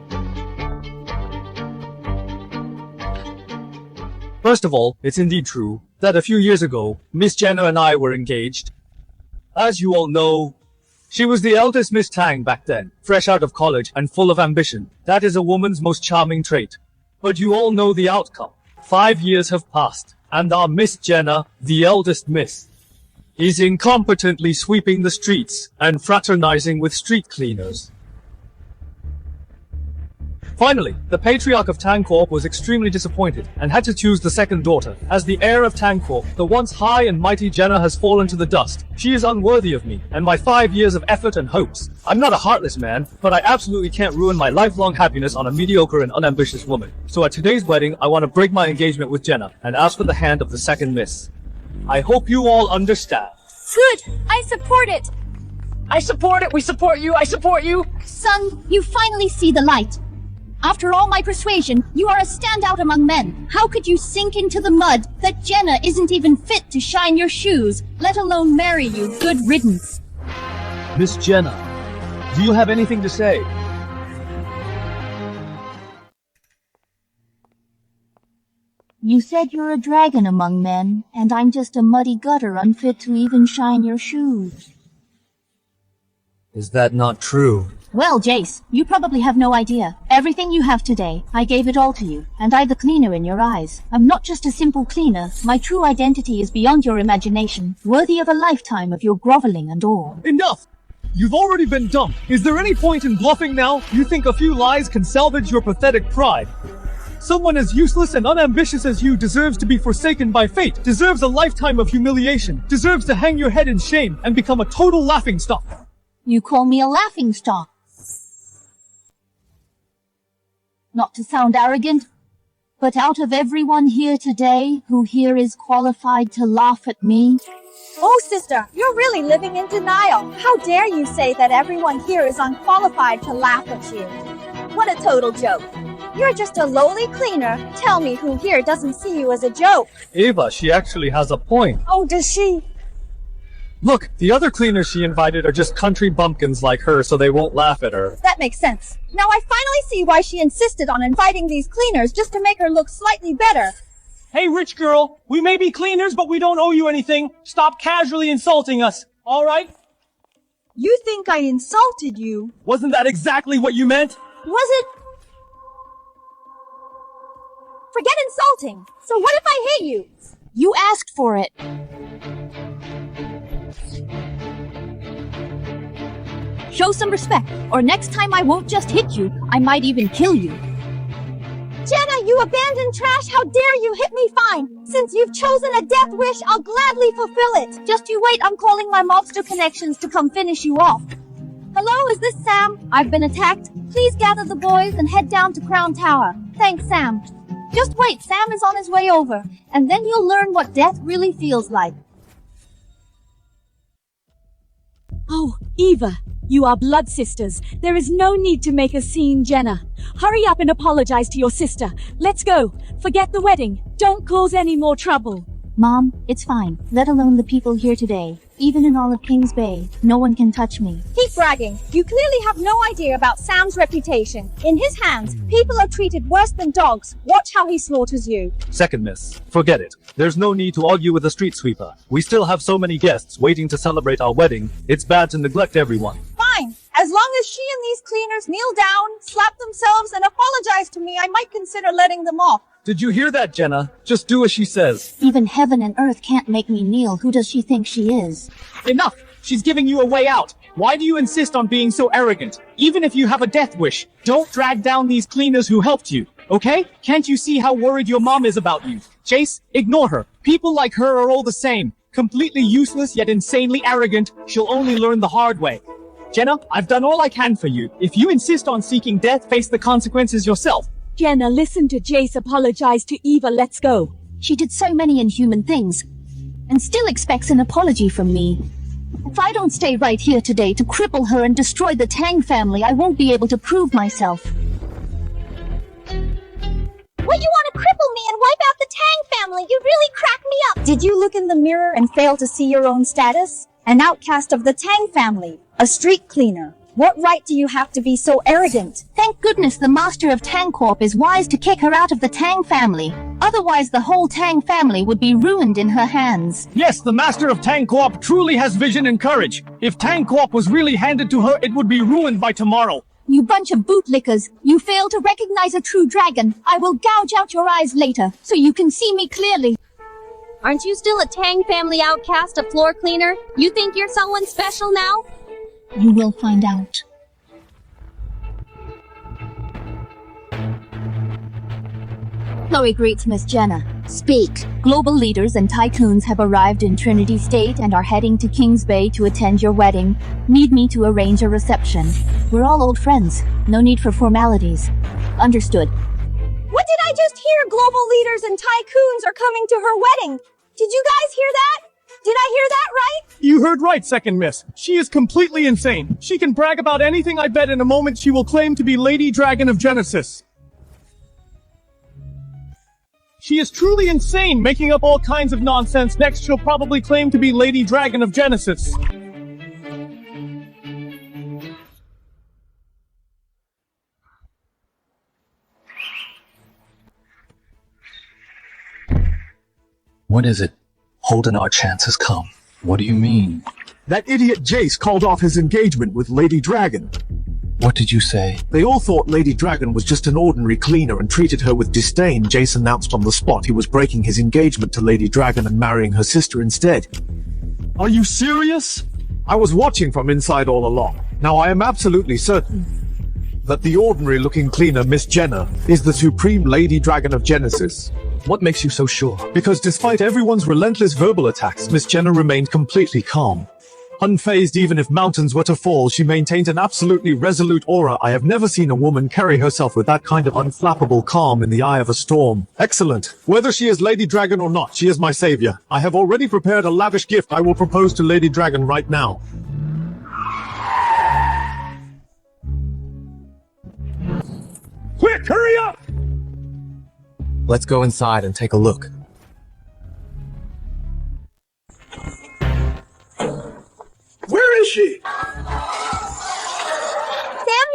First of all, it's indeed true that a few years ago, Miss Jenna and I were engaged. As you all know, she was the eldest Miss Tang back then, fresh out of college and full of ambition. That is a woman's most charming trait. But you all know the outcome. 5 years have passed, and our Miss Jenna, the eldest Miss, is incompetently sweeping the streets and fraternizing with street cleaners. Finally, the patriarch of Tang Corp was extremely disappointed and had to choose the second daughter. As the heir of Tang Corp, the once high and mighty Jenna has fallen to the dust. She is unworthy of me and my 5 years of effort and hopes. I'm not a heartless man, but I absolutely can't ruin my lifelong happiness on a mediocre and unambitious woman. So at today's wedding, I want to break my engagement with Jenna and ask for the hand of the second miss. I hope you all understand. Good! I support it! I support it! We support you! I support you! Son, you finally see the light. After all my persuasion, you are a standout among men. How could you sink into the mud that Jenna isn't even fit to shine your shoes, let alone marry you? Good riddance. Miss Jenna, do you have anything to say? You said you're a dragon among men, and I'm just a muddy gutter unfit to even shine your shoes. Is that not true? Well, Jace, you probably have no idea. Everything you have today, I gave it all to you, and I'm the cleaner in your eyes. I'm not just a simple cleaner. My true identity is beyond your imagination, worthy of a lifetime of your groveling and awe. Enough! You've already been dumped. Is there any point in bluffing now? You think a few lies can salvage your pathetic pride? Someone as useless and unambitious as you deserves to be forsaken by fate, deserves a lifetime of humiliation, deserves to hang your head in shame and become a total laughingstock. You call me a laughingstock? Not to sound arrogant, but out of everyone here today, who here is qualified to laugh at me? Oh, sister, you're really living in denial. How dare you say that everyone here is unqualified to laugh at you? What a total joke. You're just a lowly cleaner. Tell me who here doesn't see you as a joke. Ava, she actually has a point. Oh, does she? Look, the other cleaners she invited are just country bumpkins like her, so they won't laugh at her. That makes sense. Now I finally see why she insisted on inviting these cleaners just to make her look slightly better. Hey, rich girl, we may be cleaners, but we don't owe you anything. Stop casually insulting us, all right? You think I insulted you? Wasn't that exactly what you meant? Was it? Forget insulting. So what if I hit you? You asked for it. Show some respect, or next time I won't just hit you, I might even kill you. Jenna, you abandoned trash! How dare you hit me fine! Since you've chosen a death wish, I'll gladly fulfill it! Just you wait, I'm calling my mobster connections to come finish you off. Hello, is this Sam? I've been attacked. Please gather the boys and head down to Crown Tower. Thanks, Sam. Just wait, Sam is on his way over, and then you'll learn what death really feels like. Oh, Eva, you are blood sisters. There is no need to make a scene, Jenna. Hurry up and apologize to your sister. Let's go. Forget the wedding. Don't cause any more trouble. Mom, it's fine. Let alone the people here today. Even in all of Kings Bay, no one can touch me. Keep bragging. You clearly have no idea about Sam's reputation. In his hands, people are treated worse than dogs. Watch how he slaughters you. Second miss, forget it. There's no need to argue with a street sweeper. We still have so many guests waiting to celebrate our wedding. It's bad to neglect everyone. Fine. As long as she and these cleaners kneel down, slap themselves, and apologize to me, I might consider letting them off. Did you hear that, Jenna? Just do as she says. Even heaven and earth can't make me kneel. Who does she think she is? Enough! She's giving you a way out. Why do you insist on being so arrogant? Even if you have a death wish, don't drag down these cleaners who helped you, okay? Can't you see how worried your mom is about you? Chase, ignore her. People like her are all the same. Completely useless yet insanely arrogant. She'll only learn the hard way. Jenna, I've done all I can for you. If you insist on seeking death, face the consequences yourself. Jenna, listen to Jace apologize to Eva. Let's go. She did so many inhuman things, and still expects an apology from me. If I don't stay right here today to cripple her and destroy the Tang family, I won't be able to prove myself. What, you want to cripple me and wipe out the Tang family? You really crack me up. Did you look in the mirror and fail to see your own status? An outcast of the Tang family, a street cleaner. What right do you have to be so arrogant? Thank goodness the master of Tang Corp is wise to kick her out of the Tang family. Otherwise the whole Tang family would be ruined in her hands. Yes, the master of Tang Corp truly has vision and courage. If Tang Corp was really handed to her, it would be ruined by tomorrow. You bunch of bootlickers. You fail to recognize a true dragon. I will gouge out your eyes later, so you can see me clearly. Aren't you still a Tang family outcast, a floor cleaner? You think you're someone special now? You will find out. Chloe greets Miss Jenna. Speak. Global leaders and tycoons have arrived in Trinity State and are heading to Kings Bay to attend your wedding. Need me to arrange a reception. We're all old friends. No need for formalities. Understood. What did I just hear? Global leaders and tycoons are coming to her wedding. Did you guys hear that? Did I hear that right? You heard right, second miss. She is completely insane. She can brag about anything. I bet in a moment she will claim to be Lady Dragon of Genesis. She is truly insane, making up all kinds of nonsense. Next, she'll probably claim to be Lady Dragon of Genesis. What is it? Holden, our chance has come. What do you mean? That idiot Jace called off his engagement with Lady Dragon. What did you say? They all thought Lady Dragon was just an ordinary cleaner and treated her with disdain. Jace announced on the spot he was breaking his engagement to Lady Dragon and marrying her sister instead. Are you serious? I was watching from inside all along. Now I am absolutely certain that the ordinary-looking cleaner, Miss Jenna, is the supreme Lady Dragon of Genesis. What makes you so sure? Because despite everyone's relentless verbal attacks, Miss Jenna remained completely calm. Unfazed even if mountains were to fall, she maintained an absolutely resolute aura. I have never seen a woman carry herself with that kind of unflappable calm in the eye of a storm. Excellent. Whether she is Lady Dragon or not, she is my savior. I have already prepared a lavish gift I will propose to Lady Dragon right now. Quick, hurry up! Let's go inside and take a look. Where is she? Sam,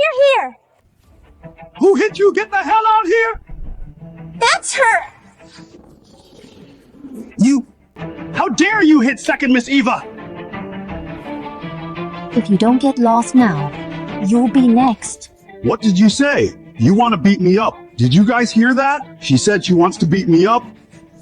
you're here. Who hit you? Get the hell out here! That's her. You! How dare you hit second Miss Eva! If you don't get lost now, you'll be next. What did you say? You want to beat me up? Did you guys hear that? She said she wants to beat me up?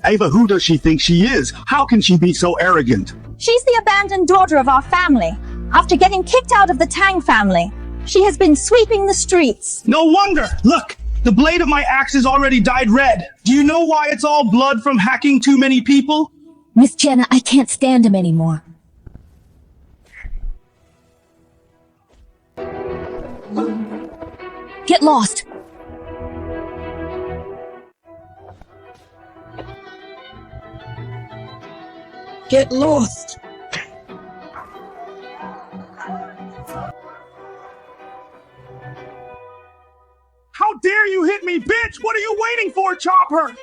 Ava, who does she think she is? How can she be so arrogant? She's the abandoned daughter of our family. After getting kicked out of the Tang family, she has been sweeping the streets. No wonder! Look! The blade of my axe is already dyed red. Do you know why it's all blood from hacking too many people? Miss Jenna, I can't stand him anymore. Get lost! Get lost. How dare you hit me, bitch! What are you waiting for, Chopper?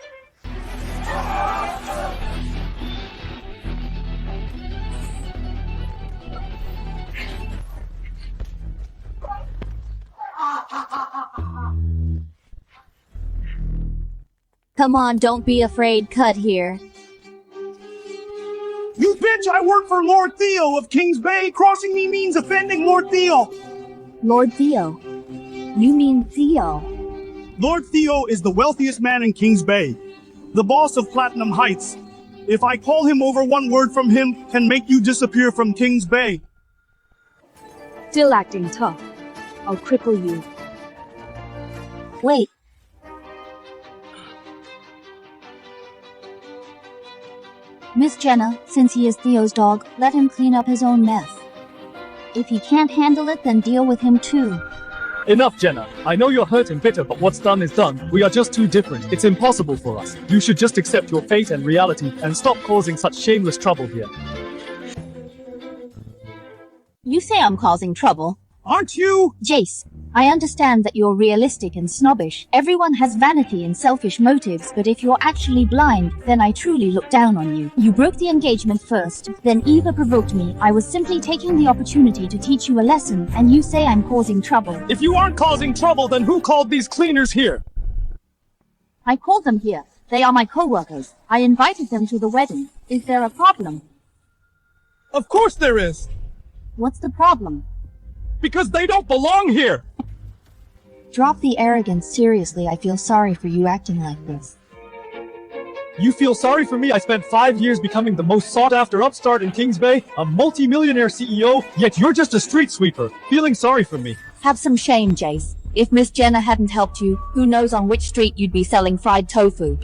Come on, don't be afraid. Cut here. You bitch, I work for Lord Theo of Kings Bay. Crossing me means offending Lord Theo. Lord Theo? You mean Theo? Lord Theo is the wealthiest man in Kings Bay. The boss of Platinum Heights. If I call him over, one word from him can make you disappear from Kings Bay. Still acting tough. I'll cripple you. Wait. Miss Jenna, since he is Theo's dog, let him clean up his own mess. If he can't handle it, then deal with him too. Enough, Jenna. I know you're hurt and bitter, but what's done is done. We are just too different. It's impossible for us. You should just accept your fate and reality and stop causing such shameless trouble here. You say I'm causing trouble. Aren't you? Jace, I understand that you're realistic and snobbish. Everyone has vanity and selfish motives, but if you're actually blind, then I truly look down on you. You broke the engagement first, then Eva provoked me. I was simply taking the opportunity to teach you a lesson, and you say I'm causing trouble. If you aren't causing trouble, then who called these cleaners here? I called them here. They are my co-workers. I invited them to the wedding. Is there a problem? Of course there is. What's the problem? Because they don't belong here. Drop the arrogance. Seriously, I feel sorry for you acting like this. You feel sorry for me? I spent 5 years becoming the most sought-after upstart in Kings Bay, a multi-millionaire CEO, yet you're just a street sweeper, feeling sorry for me. Have some shame, Jace. If Miss Jenna hadn't helped you, who knows on which street you'd be selling fried tofu.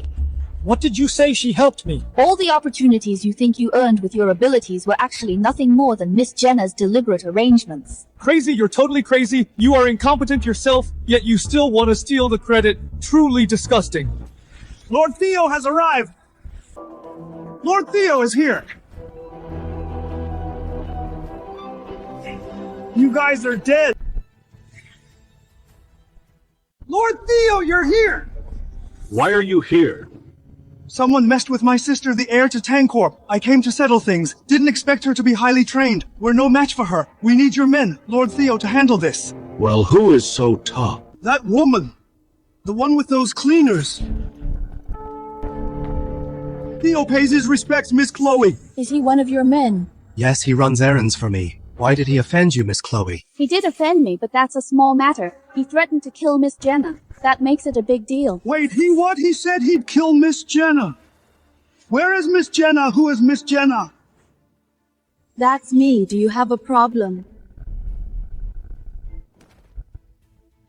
What did you say she helped me? All the opportunities you think you earned with your abilities were actually nothing more than Miss Jenna's deliberate arrangements. Crazy, you're totally crazy. You are incompetent yourself, yet you still want to steal the credit. Truly disgusting. Lord Theo has arrived. Lord Theo is here. You guys are dead. Lord Theo, you're here. Why are you here? Someone messed with my sister, the heir to Tang Corp. I came to settle things. Didn't expect her to be highly trained. We're no match for her. We need your men, Lord Theo, to handle this. Well, who is so tough? That woman. The one with those cleaners. Theo pays his respects, Miss Chloe. Is he one of your men? Yes, he runs errands for me. Why did he offend you, Miss Chloe? He did offend me, but that's a small matter. He threatened to kill Miss Jenna. That makes it a big deal. Wait, he what? He said he'd kill Miss Jenna. Where is Miss Jenna? Who is Miss Jenna? That's me. Do you have a problem?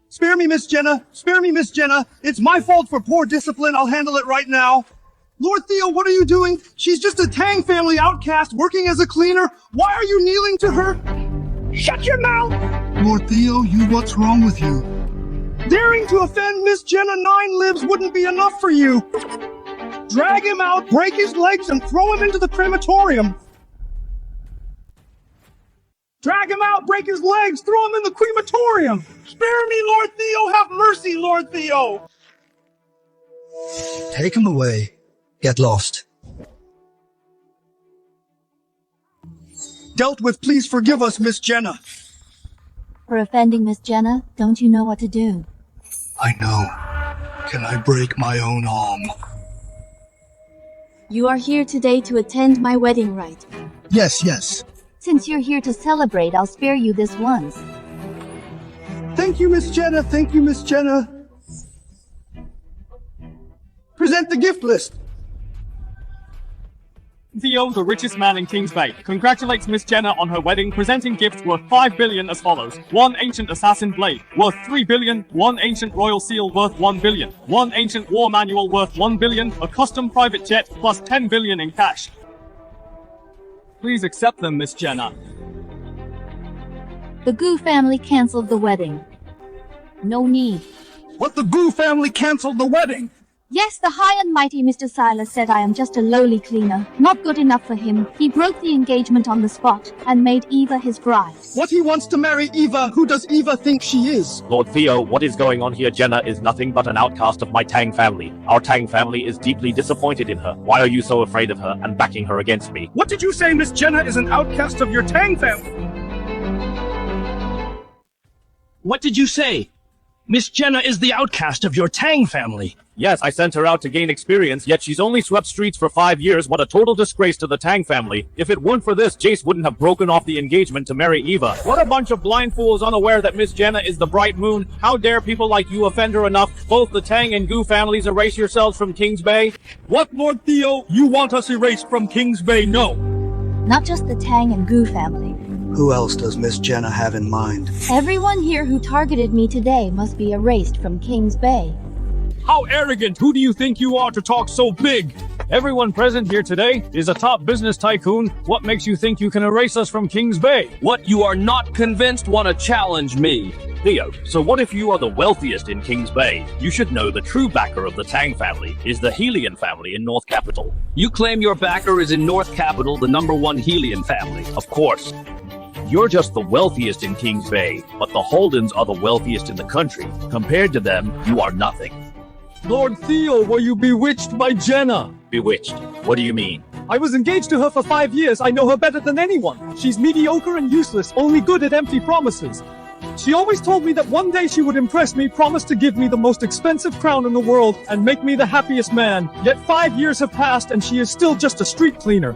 Spare me, Miss Jenna. Spare me, Miss Jenna. It's my fault for poor discipline. I'll handle it right now. Lord Theo, what are you doing? She's just a Tang family outcast working as a cleaner. Why are you kneeling to her? Shut your mouth! Lord Theo, what's wrong with you? Daring to offend Miss Jenna 9 lives wouldn't be enough for you. Drag him out, break his legs, and throw him into the crematorium. Drag him out, break his legs, throw him in the crematorium. Spare me, Lord Theo. Have mercy, Lord Theo. Take him away. Get lost. Dealt with, please forgive us, Miss Jenna. For offending Miss Jenna, don't you know what to do? I know. Can I break my own arm? You are here today to attend my wedding rite. Yes. Since you're here to celebrate, I'll spare you this once. Thank you, Miss Jenna. Thank you, Miss Jenna. Present the gift list. Theo, the richest man in Kings Bay, congratulates Miss Jenna on her wedding, presenting gifts worth 5 billion as follows. 1 ancient assassin blade, worth 3 billion. 1 ancient royal seal, worth 1 billion. 1 ancient war manual, worth 1 billion. A custom private jet, plus 10 billion in cash. Please accept them, Miss Jenna. The Gu family cancelled the wedding. No need. What, the Gu family cancelled the wedding? Yes, the high and mighty Mr. Silas said I am just a lowly cleaner. Not good enough for him. He broke the engagement on the spot and made Eva his bride. What, he wants to marry Eva? Who does Eva think she is? Lord Theo, what is going on here? Jenna is nothing but an outcast of my Tang family. Our Tang family is deeply disappointed in her. Why are you so afraid of her and backing her against me? What did you say, Miss Jenna is an outcast of your Tang family? What did you say? Miss Jenna is the outcast of your Tang family. Yes, I sent her out to gain experience, yet she's only swept streets for 5 years. What a total disgrace to the Tang family. If it weren't for this, Jace wouldn't have broken off the engagement to marry Eva. What a bunch of blind fools unaware that Miss Jenna is the bright moon. How dare people like you offend her enough? Both the Tang and Gu families erase yourselves from Kings Bay. What, Lord Theo? You want us erased from Kings Bay? No. Not just the Tang and Gu family. Who else does Miss Jenna have in mind? Everyone here who targeted me today must be erased from King's Bay. How arrogant! Who do you think you are to talk so big? Everyone present here today is a top business tycoon. What makes you think you can erase us from King's Bay? What, you are not convinced want to challenge me? Theo, so what if you are the wealthiest in Kings Bay? You should know the true backer of the Tang family is the Helian family in North Capital. You claim your backer is in North Capital, the #1 Helian family. Of course. You're just the wealthiest in Kings Bay, but the Holdens are the wealthiest in the country. Compared to them, you are nothing. Lord Theo, were you bewitched by Jenna? Bewitched? What do you mean? I was engaged to her for 5 years. I know her better than anyone. She's mediocre and useless, only good at empty promises. She always told me that one day she would impress me, promised to give me the most expensive crown in the world, and make me the happiest man. Yet 5 years have passed and she is still just a street cleaner.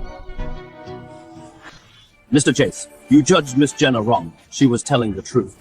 Mr. Chase, you judged Miss Jenna wrong. She was telling the truth.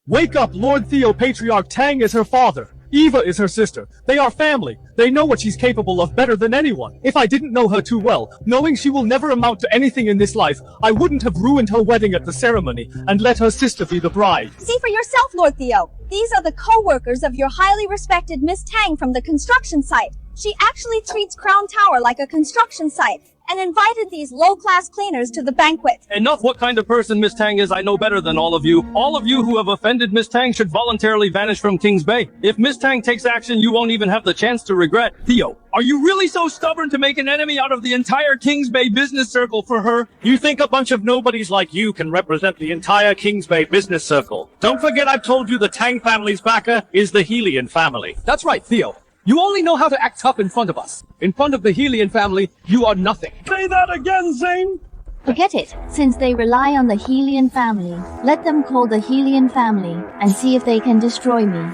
Wake up, Lord Theo. Patriarch Tang is her father. Eva is her sister. They are family. They know what she's capable of better than anyone. If I didn't know her too well, knowing she will never amount to anything in this life, I wouldn't have ruined her wedding at the ceremony and let her sister be the bride. See for yourself, Lord Theo. These are the co-workers of your highly respected Miss Tang from the construction site. She actually treats Crown Tower like a construction site and invited these low-class cleaners to the banquet. Enough. What kind of person Miss Tang is, I know better than all of you. All of you who have offended Miss Tang should voluntarily vanish from Kings Bay. If Miss Tang takes action, you won't even have the chance to regret. Theo, are you really so stubborn to make an enemy out of the entire Kings Bay business circle for her? You think a bunch of nobodies like you can represent the entire Kings Bay business circle? Don't forget I've told you the Tang family's backer is the Helian family. That's right, Theo. You only know how to act tough in front of us. In front of the Helian family, you are nothing. Say that again, Zane! Forget it. Since they rely on the Helian family, let them call the Helian family and see if they can destroy me.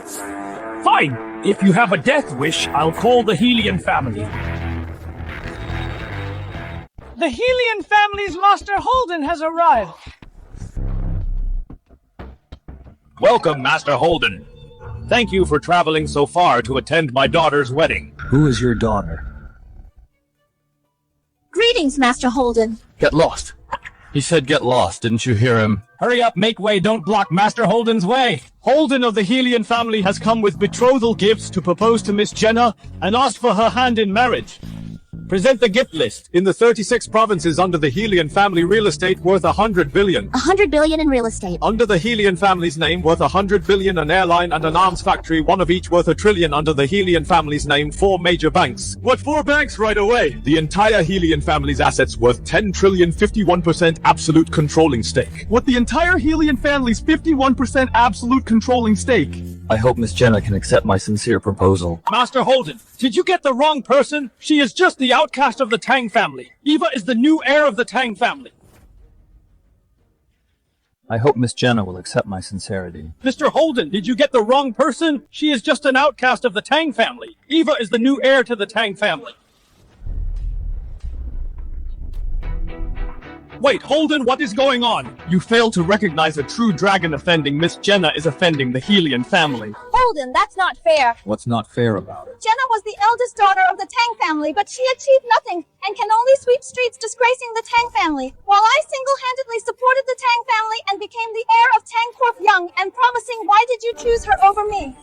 Fine! If you have a death wish, I'll call the Helian family. The Helian family's Master Holden has arrived. Welcome, Master Holden. Thank you for traveling so far to attend my daughter's wedding. Who is your daughter? Greetings, Master Holden. Get lost. He said get lost, didn't you hear him? Hurry up, make way, don't block Master Holden's way. Holden of the Helian family has come with betrothal gifts to propose to Miss Jenna and ask for her hand in marriage. Present the gift list. In the 36 provinces under the Helian family, real estate worth 100 billion. 100 billion in real estate. Under the Helian family's name, worth 100 billion, an airline and an arms factory, one of each worth 1 trillion. Under the Helian family's name, 4 major banks. What 4 banks right away? The entire Helian family's assets worth 10 trillion, 51% absolute controlling stake. What, the entire Helian family's 51% absolute controlling stake? I hope Miss Jenna can accept my sincere proposal. Master Holden, did you get the wrong person? She is just the outcast of the Tang family. Eva is the new heir of the Tang family. I hope Miss Jenna will accept my sincerity. Mr. Holden, did you get the wrong person? She is just an outcast of the Tang family. Eva is the new heir to the Tang family. Wait, Holden, what is going on? You failed to recognize a true dragon. Offending Miss Jenna is offending the Helian family. Holden, that's not fair. What's not fair about it? Jenna was the eldest daughter of the Tang family, but she achieved nothing and can only sweep streets, disgracing the Tang family, while I single-handedly supported the Tang family and became the heir of Tang Corp Young and promising. Why did you choose her over me?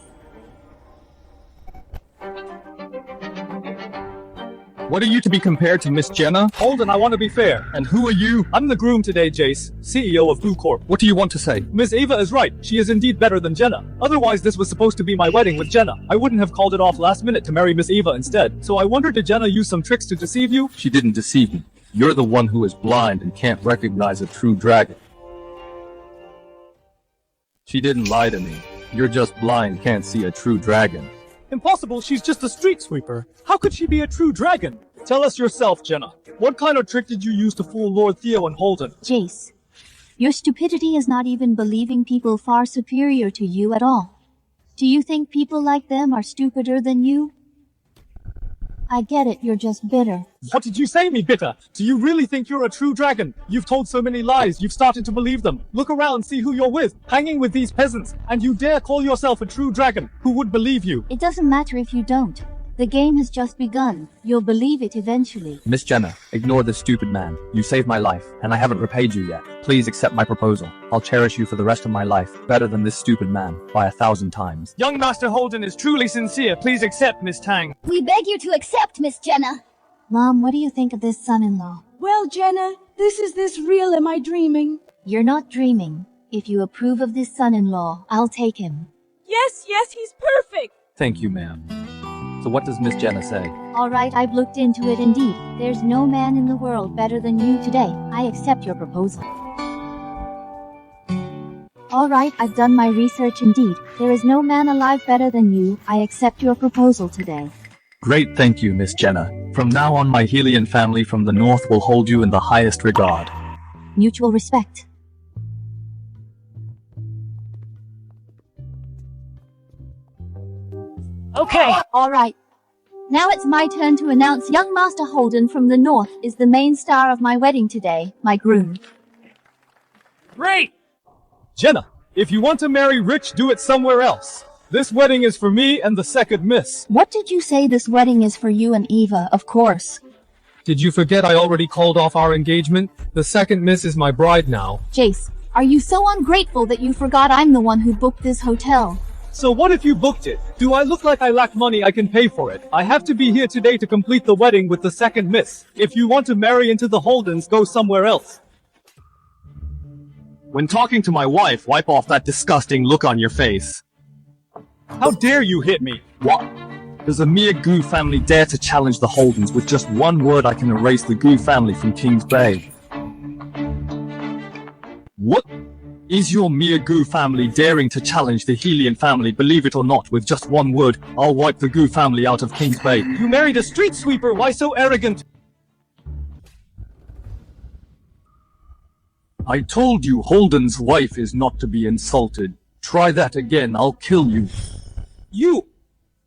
What are you to be compared to Miss Jenna? Holden, I want to be fair. And who are you? I'm the groom today, Jace, CEO of Blue Corp. What do you want to say? Miss Eva is right. She is indeed better than Jenna. Otherwise, this was supposed to be my wedding with Jenna. I wouldn't have called it off last minute to marry Miss Eva instead. So I wonder, did Jenna use some tricks to deceive you? She didn't deceive me. You're the one who is blind and can't recognize a true dragon. She didn't lie to me. You're just blind, can't see a true dragon. Impossible, she's just a street sweeper. How could she be a true dragon? Tell us yourself, Jenna. What kind of trick did you use to fool Lord Theo and Holden? Jace, your stupidity is not even believing people far superior to you at all. Do you think people like them are stupider than you? I get it, you're just bitter. What did you say, me bitter? Do you really think you're a true dragon? You've told so many lies, you've started to believe them. Look around, see who you're with, hanging with these peasants, and you dare call yourself a true dragon. Who would believe you? It doesn't matter if you don't. The game has just begun. You'll believe it eventually. Miss Jenna, ignore this stupid man. You saved my life, and I haven't repaid you yet. Please accept my proposal. I'll cherish you for the rest of my life, better than this stupid man, by 1,000 times. Young Master Holden is truly sincere. Please accept, Miss Tang. We beg you to accept, Miss Jenna. Mom, what do you think of this son-in-law? Well, Jenna, is this real? Am I dreaming? You're not dreaming. If you approve of this son-in-law, I'll take him. Yes, he's perfect. Thank you, ma'am. So what does Miss Jenna say? Alright, I've looked into it indeed. There's no man in the world better than you today. I accept your proposal. Alright, I've done my research indeed. There is no man alive better than you. I accept your proposal today. Great, thank you, Miss Jenna. From now on, my Helian family from the north will hold you in the highest regard. Mutual respect. Okay. Alright. Now it's my turn to announce young Master Holden from the north is the main star of my wedding today, my groom. Great! Jenna, if you want to marry rich, do it somewhere else. This wedding is for me and the second miss. What did you say? This wedding is for you and Eva, of course. Did you forget I already called off our engagement? The second miss is my bride now. Jace, are you so ungrateful that you forgot I'm the one who booked this hotel? So what if you booked it? Do I look like I lack money? I can pay for it. I have to be here today to complete the wedding with the second miss. If you want to marry into the Holdens, go somewhere else. When talking to my wife, wipe off that disgusting look on your face. How dare you hit me? What? Does a mere Goo family dare to challenge the Holdens? With just one word I can erase the Goo family from King's Bay. What? Is your mere Goo family daring to challenge the Helian family? Believe it or not, with just one word, I'll wipe the Goo family out of King's Bay. You married a street sweeper, why so arrogant? I told you Holden's wife is not to be insulted. Try that again, I'll kill you. You!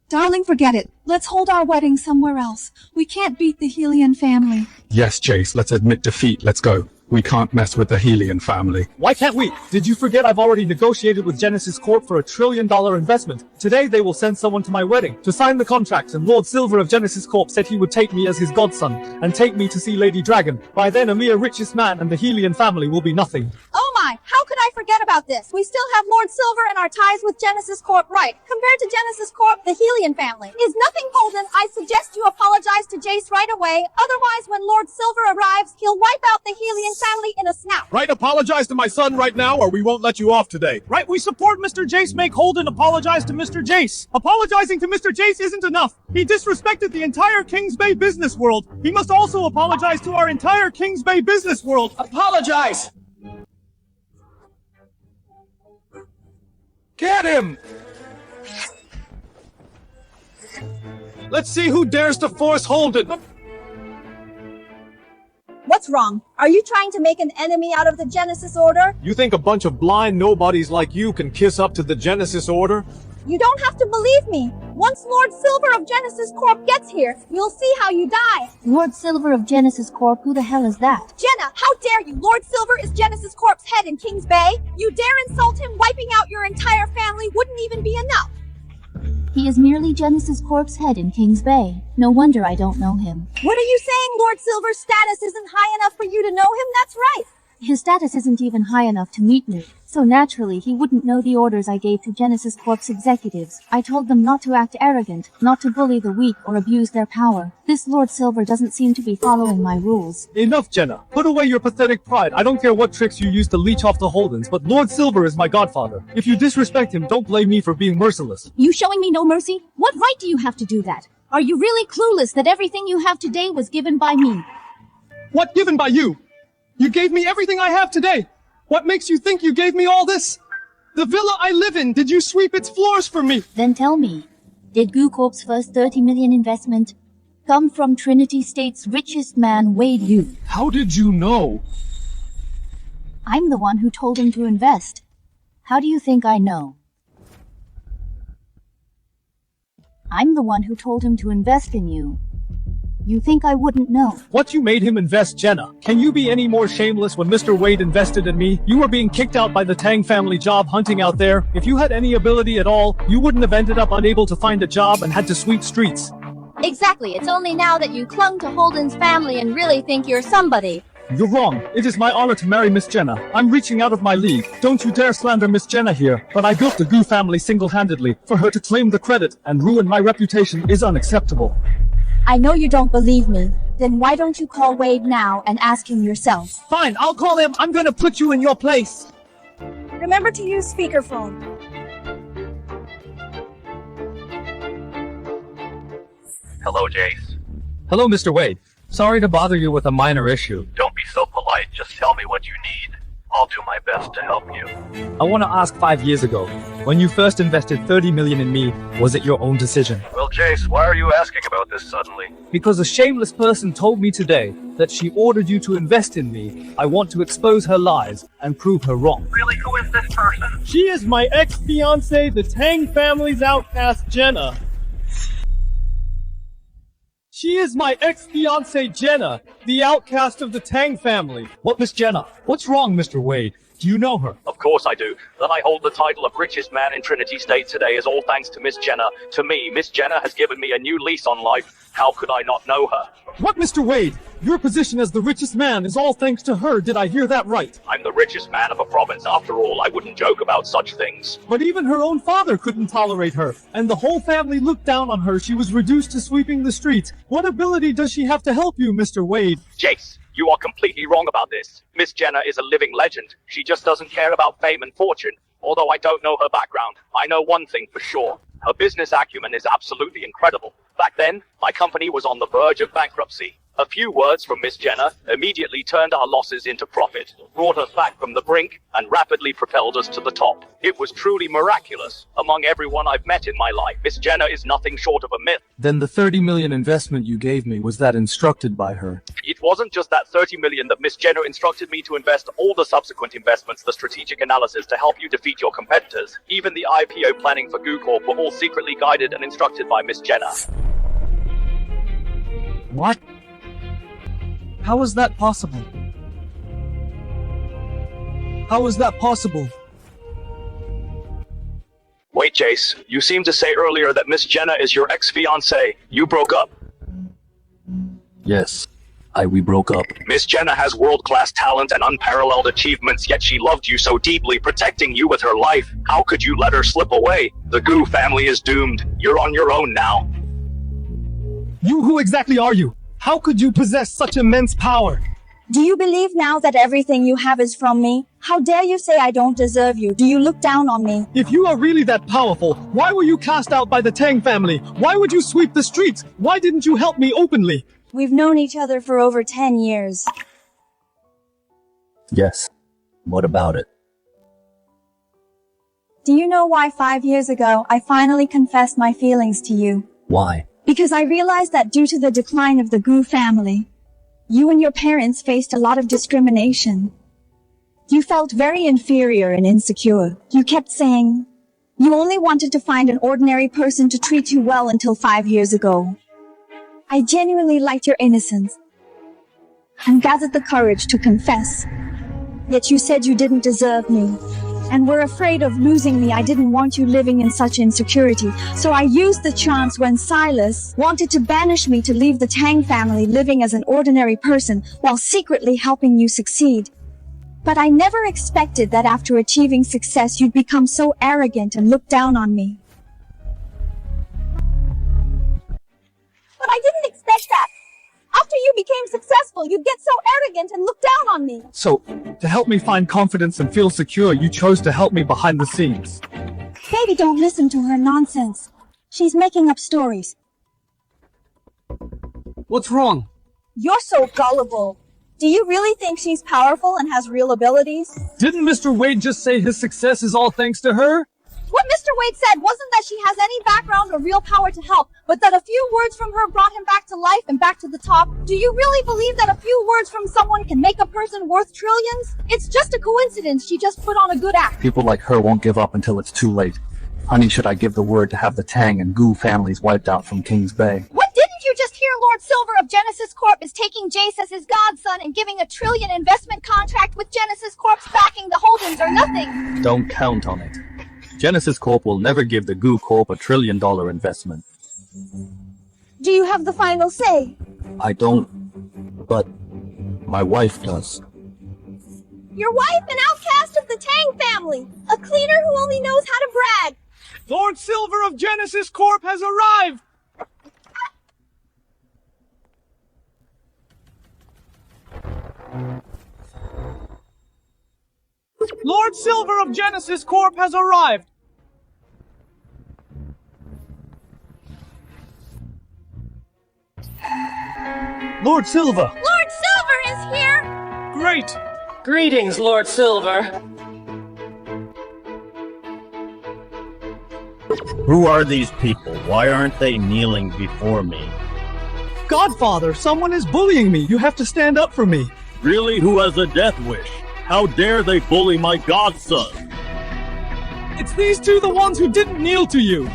Darling, forget it. Let's hold our wedding somewhere else. We can't beat the Helian family. Yes, Jace, let's admit defeat. Let's go. We can't mess with the Helian family. Why can't we? Did you forget I've already negotiated with Genesis Corp for $1 trillion investment? Today they will send someone to my wedding to sign the contract, and Lord Silver of Genesis Corp said he would take me as his godson and take me to see Lady Dragon. By then a mere richest man and the Helian family will be nothing. Oh my, how could I forget about this? We still have Lord Silver and our ties with Genesis Corp, right? Compared to Genesis Corp, the Helian family is nothing. Holden, I suggest you apologize to Jace right away. Otherwise, when Lord Silver arrives, he'll wipe out the Helian family in a snap. Right, apologize to my son right now, or we won't let you off today. Right, we support Mr. Jace. Make Holden apologize to Mr. Jace. Apologizing to Mr. Jace isn't enough. He disrespected the entire Kings Bay business world. He must also apologize to our entire Kings Bay business world. Apologize! Get him! Let's see who dares to force Holden. What's wrong? Are you trying to make an enemy out of the Genesis Order? You think a bunch of blind nobodies like you can kiss up to the Genesis Order? You don't have to believe me. Once Lord Silver of Genesis Corp gets here, you'll see how you die. Lord Silver of Genesis Corp, who the hell is that? Jenna, how dare you? Lord Silver is Genesis Corp's head in Kings Bay. You dare insult him? Wiping out your entire family wouldn't even be enough. He is merely Genesis Corp's head in Kings Bay. No wonder I don't know him. What are you saying? Lord Silver's status isn't high enough for you to know him? That's right. His status isn't even high enough to meet me, so naturally he wouldn't know the orders I gave to Genesis Corp's executives. I told them not to act arrogant, not to bully the weak or abuse their power. This Lord Silver doesn't seem to be following my rules. Enough, Jenna. Put away your pathetic pride. I don't care what tricks you use to leech off the Holdens, but Lord Silver is my godfather. If you disrespect him, don't blame me for being merciless. You showing me no mercy? What right do you have to do that? Are you really clueless that everything you have today was given by me? What given by you? You gave me everything I have today. What makes you think you gave me all this? The villa I live in, did you sweep its floors for me? Then tell me, did Goo Corp's first 30 million investment come from Trinity State's richest man, Wade Yu? How did you know? I'm the one who told him to invest. How do you think I know? I'm the one who told him to invest in you. You think I wouldn't know? What you made him invest, Jenna? Can you be any more shameless? When Mr. Wade invested in me, you were being kicked out by the Tang family job hunting out there. If you had any ability at all, you wouldn't have ended up unable to find a job and had to sweep streets. Exactly, it's only now that you clung to Holden's family and really think you're somebody. You're wrong. It is my honor to marry Miss Jenna. I'm reaching out of my league. Don't you dare slander Miss Jenna here. But I built the Goo family single-handedly. For her to claim the credit and ruin my reputation is unacceptable. I know you don't believe me. Then why don't you call Wade now and ask him yourself? Fine, I'll call him. I'm gonna put you in your place. Remember to use speakerphone. Hello, Jace. Hello, Mr. Wade. Sorry to bother you with a minor issue. Don't be so polite. Just tell me what you need. I'll do my best to help you. I want to ask 5 years ago, when you first invested 30 million in me, was it your own decision? Well, Jace, why are you asking about this suddenly? Because a shameless person told me today that she ordered you to invest in me. I want to expose her lies and prove her wrong. Really, who is this person? She is my ex-fiancé, the Tang family's outcast, Jenna. She is my ex-fiancée Jenna, the outcast of the Tang family. What, Miss Jenna? What's wrong, Mr. Wade? Do you know her? Of course I do. That I hold the title of richest man in Trinity State today is all thanks to Miss Jenna. To me, Miss Jenna has given me a new lease on life. How could I not know her? What, Mr. Wade? Your position as the richest man is all thanks to her. Did I hear that right? I'm the richest man of a province. After all, I wouldn't joke about such things. But even her own father couldn't tolerate her, and the whole family looked down on her. She was reduced to sweeping the streets. What ability does she have to help you, Mr. Wade? Jace, you are completely wrong about this. Miss Jenna is a living legend. She just doesn't care about fame and fortune. Although I don't know her background, I know one thing for sure. Her business acumen is absolutely incredible. Back then, my company was on the verge of bankruptcy. A few words from Miss Jenna immediately turned our losses into profit, brought us back from the brink, and rapidly propelled us to the top. It was truly miraculous. Among everyone I've met in my life, Miss Jenna is nothing short of a myth. Then the 30 million investment you gave me, was that instructed by her? It wasn't just that 30 million that Miss Jenna instructed me to invest. All the subsequent investments, the strategic analysis to help you defeat your competitors, even the IPO planning for Goo Corp were all secretly guided and instructed by Miss Jenna. What? How is that possible? How is that possible? Wait, Jace, you seemed to say earlier that Miss Jenna is your ex-fiancée. You broke up. Yes. We broke up. Miss Jenna has world-class talent and unparalleled achievements, yet she loved you so deeply, protecting you with her life. How could you let her slip away? The Goo family is doomed. You're on your own now. You, who exactly are you? How could you possess such immense power? Do you believe now that everything you have is from me? How dare you say I don't deserve you? Do you look down on me? If you are really that powerful, why were you cast out by the Tang family? Why would you sweep the streets? Why didn't you help me openly? We've known each other for over 10 years. Yes. What about it? Do you know why 5 years ago I finally confessed my feelings to you? Why? Because I realized that due to the decline of the Goo family, you and your parents faced a lot of discrimination. You felt very inferior and insecure. You kept saying you only wanted to find an ordinary person to treat you well until 5 years ago. I genuinely liked your innocence and gathered the courage to confess. Yet you said you didn't deserve me and were afraid of losing me. I didn't want you living in such insecurity, so I used the chance when Silas wanted to banish me to leave the Tang family living as an ordinary person while secretly helping you succeed. But I never expected that after achieving success you'd become so arrogant and look down on me. But I didn't expect that. After you became successful, you'd get so arrogant and look down on me. So, to help me find confidence and feel secure, you chose to help me behind the scenes. Baby, don't listen to her nonsense. She's making up stories. What's wrong? You're so gullible. Do you really think she's powerful and has real abilities? Didn't Mr. Wade just say his success is all thanks to her? What Mr. Wade said wasn't that she has any background or real power to help, but that a few words from her brought him back to life and back to the top. Do you really believe that a few words from someone can make a person worth trillions? It's just a coincidence. She just put on a good act. People like her won't give up until it's too late. Honey, should I give the word to have the Tang and Goo families wiped out from Kings Bay? What, didn't you just hear Lord Silver of Genesis Corp is taking Jace as his godson and giving a $1 trillion investment contract with Genesis Corp's backing the Holdens or nothing? Don't count on it. Genesis Corp will never give the Goo Corp $1 trillion investment. Do you have the final say? I don't, but my wife does. Your wife, an outcast of the Tang family, a cleaner who only knows how to brag. Lord Silver of Genesis Corp has arrived! Lord Silver of Genesis Corp has arrived! Lord Silver! Lord Silver is here! Great! Greetings, Lord Silver. Who are these people? Why aren't they kneeling before me? Godfather, someone is bullying me. You have to stand up for me. Really? Who has a death wish? How dare they bully my godson? It's these two, the ones who didn't kneel to you.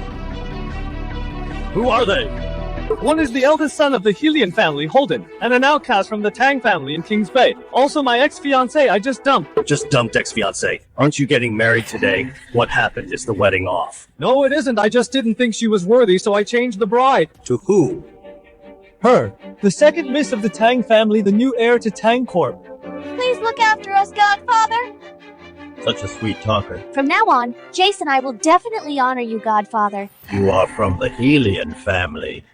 Who are they? One is the eldest son of the Helian family, Holden, and an outcast from the Tang family in Kings Bay. Also my ex-fiancé I just dumped. Just dumped ex-fiancé. Aren't you getting married today? What happened? Is the wedding off? No, it isn't. I just didn't think she was worthy, so I changed the bride. To who? Her. The second miss of the Tang family, the new heir to Tang Corp. Please look after us, Godfather. Such a sweet talker. From now on, Jace and I will definitely honor you, Godfather. You are from the Helian family.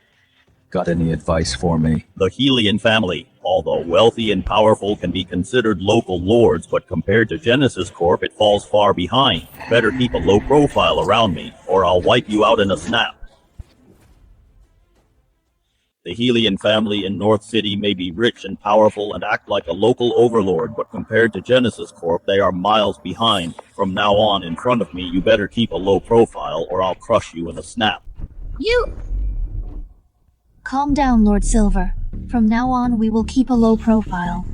Got any advice for me? The Helian family, although wealthy and powerful, can be considered local lords, but compared to Genesis Corp, it falls far behind. Better keep a low profile around me, or I'll wipe you out in a snap. The Helian family in North City may be rich and powerful and act like a local overlord, but compared to Genesis Corp, they are miles behind. From now on, in front of me, you better keep a low profile, or I'll crush you in a snap. Calm down, Lord Silver. From now on, we will keep a low profile.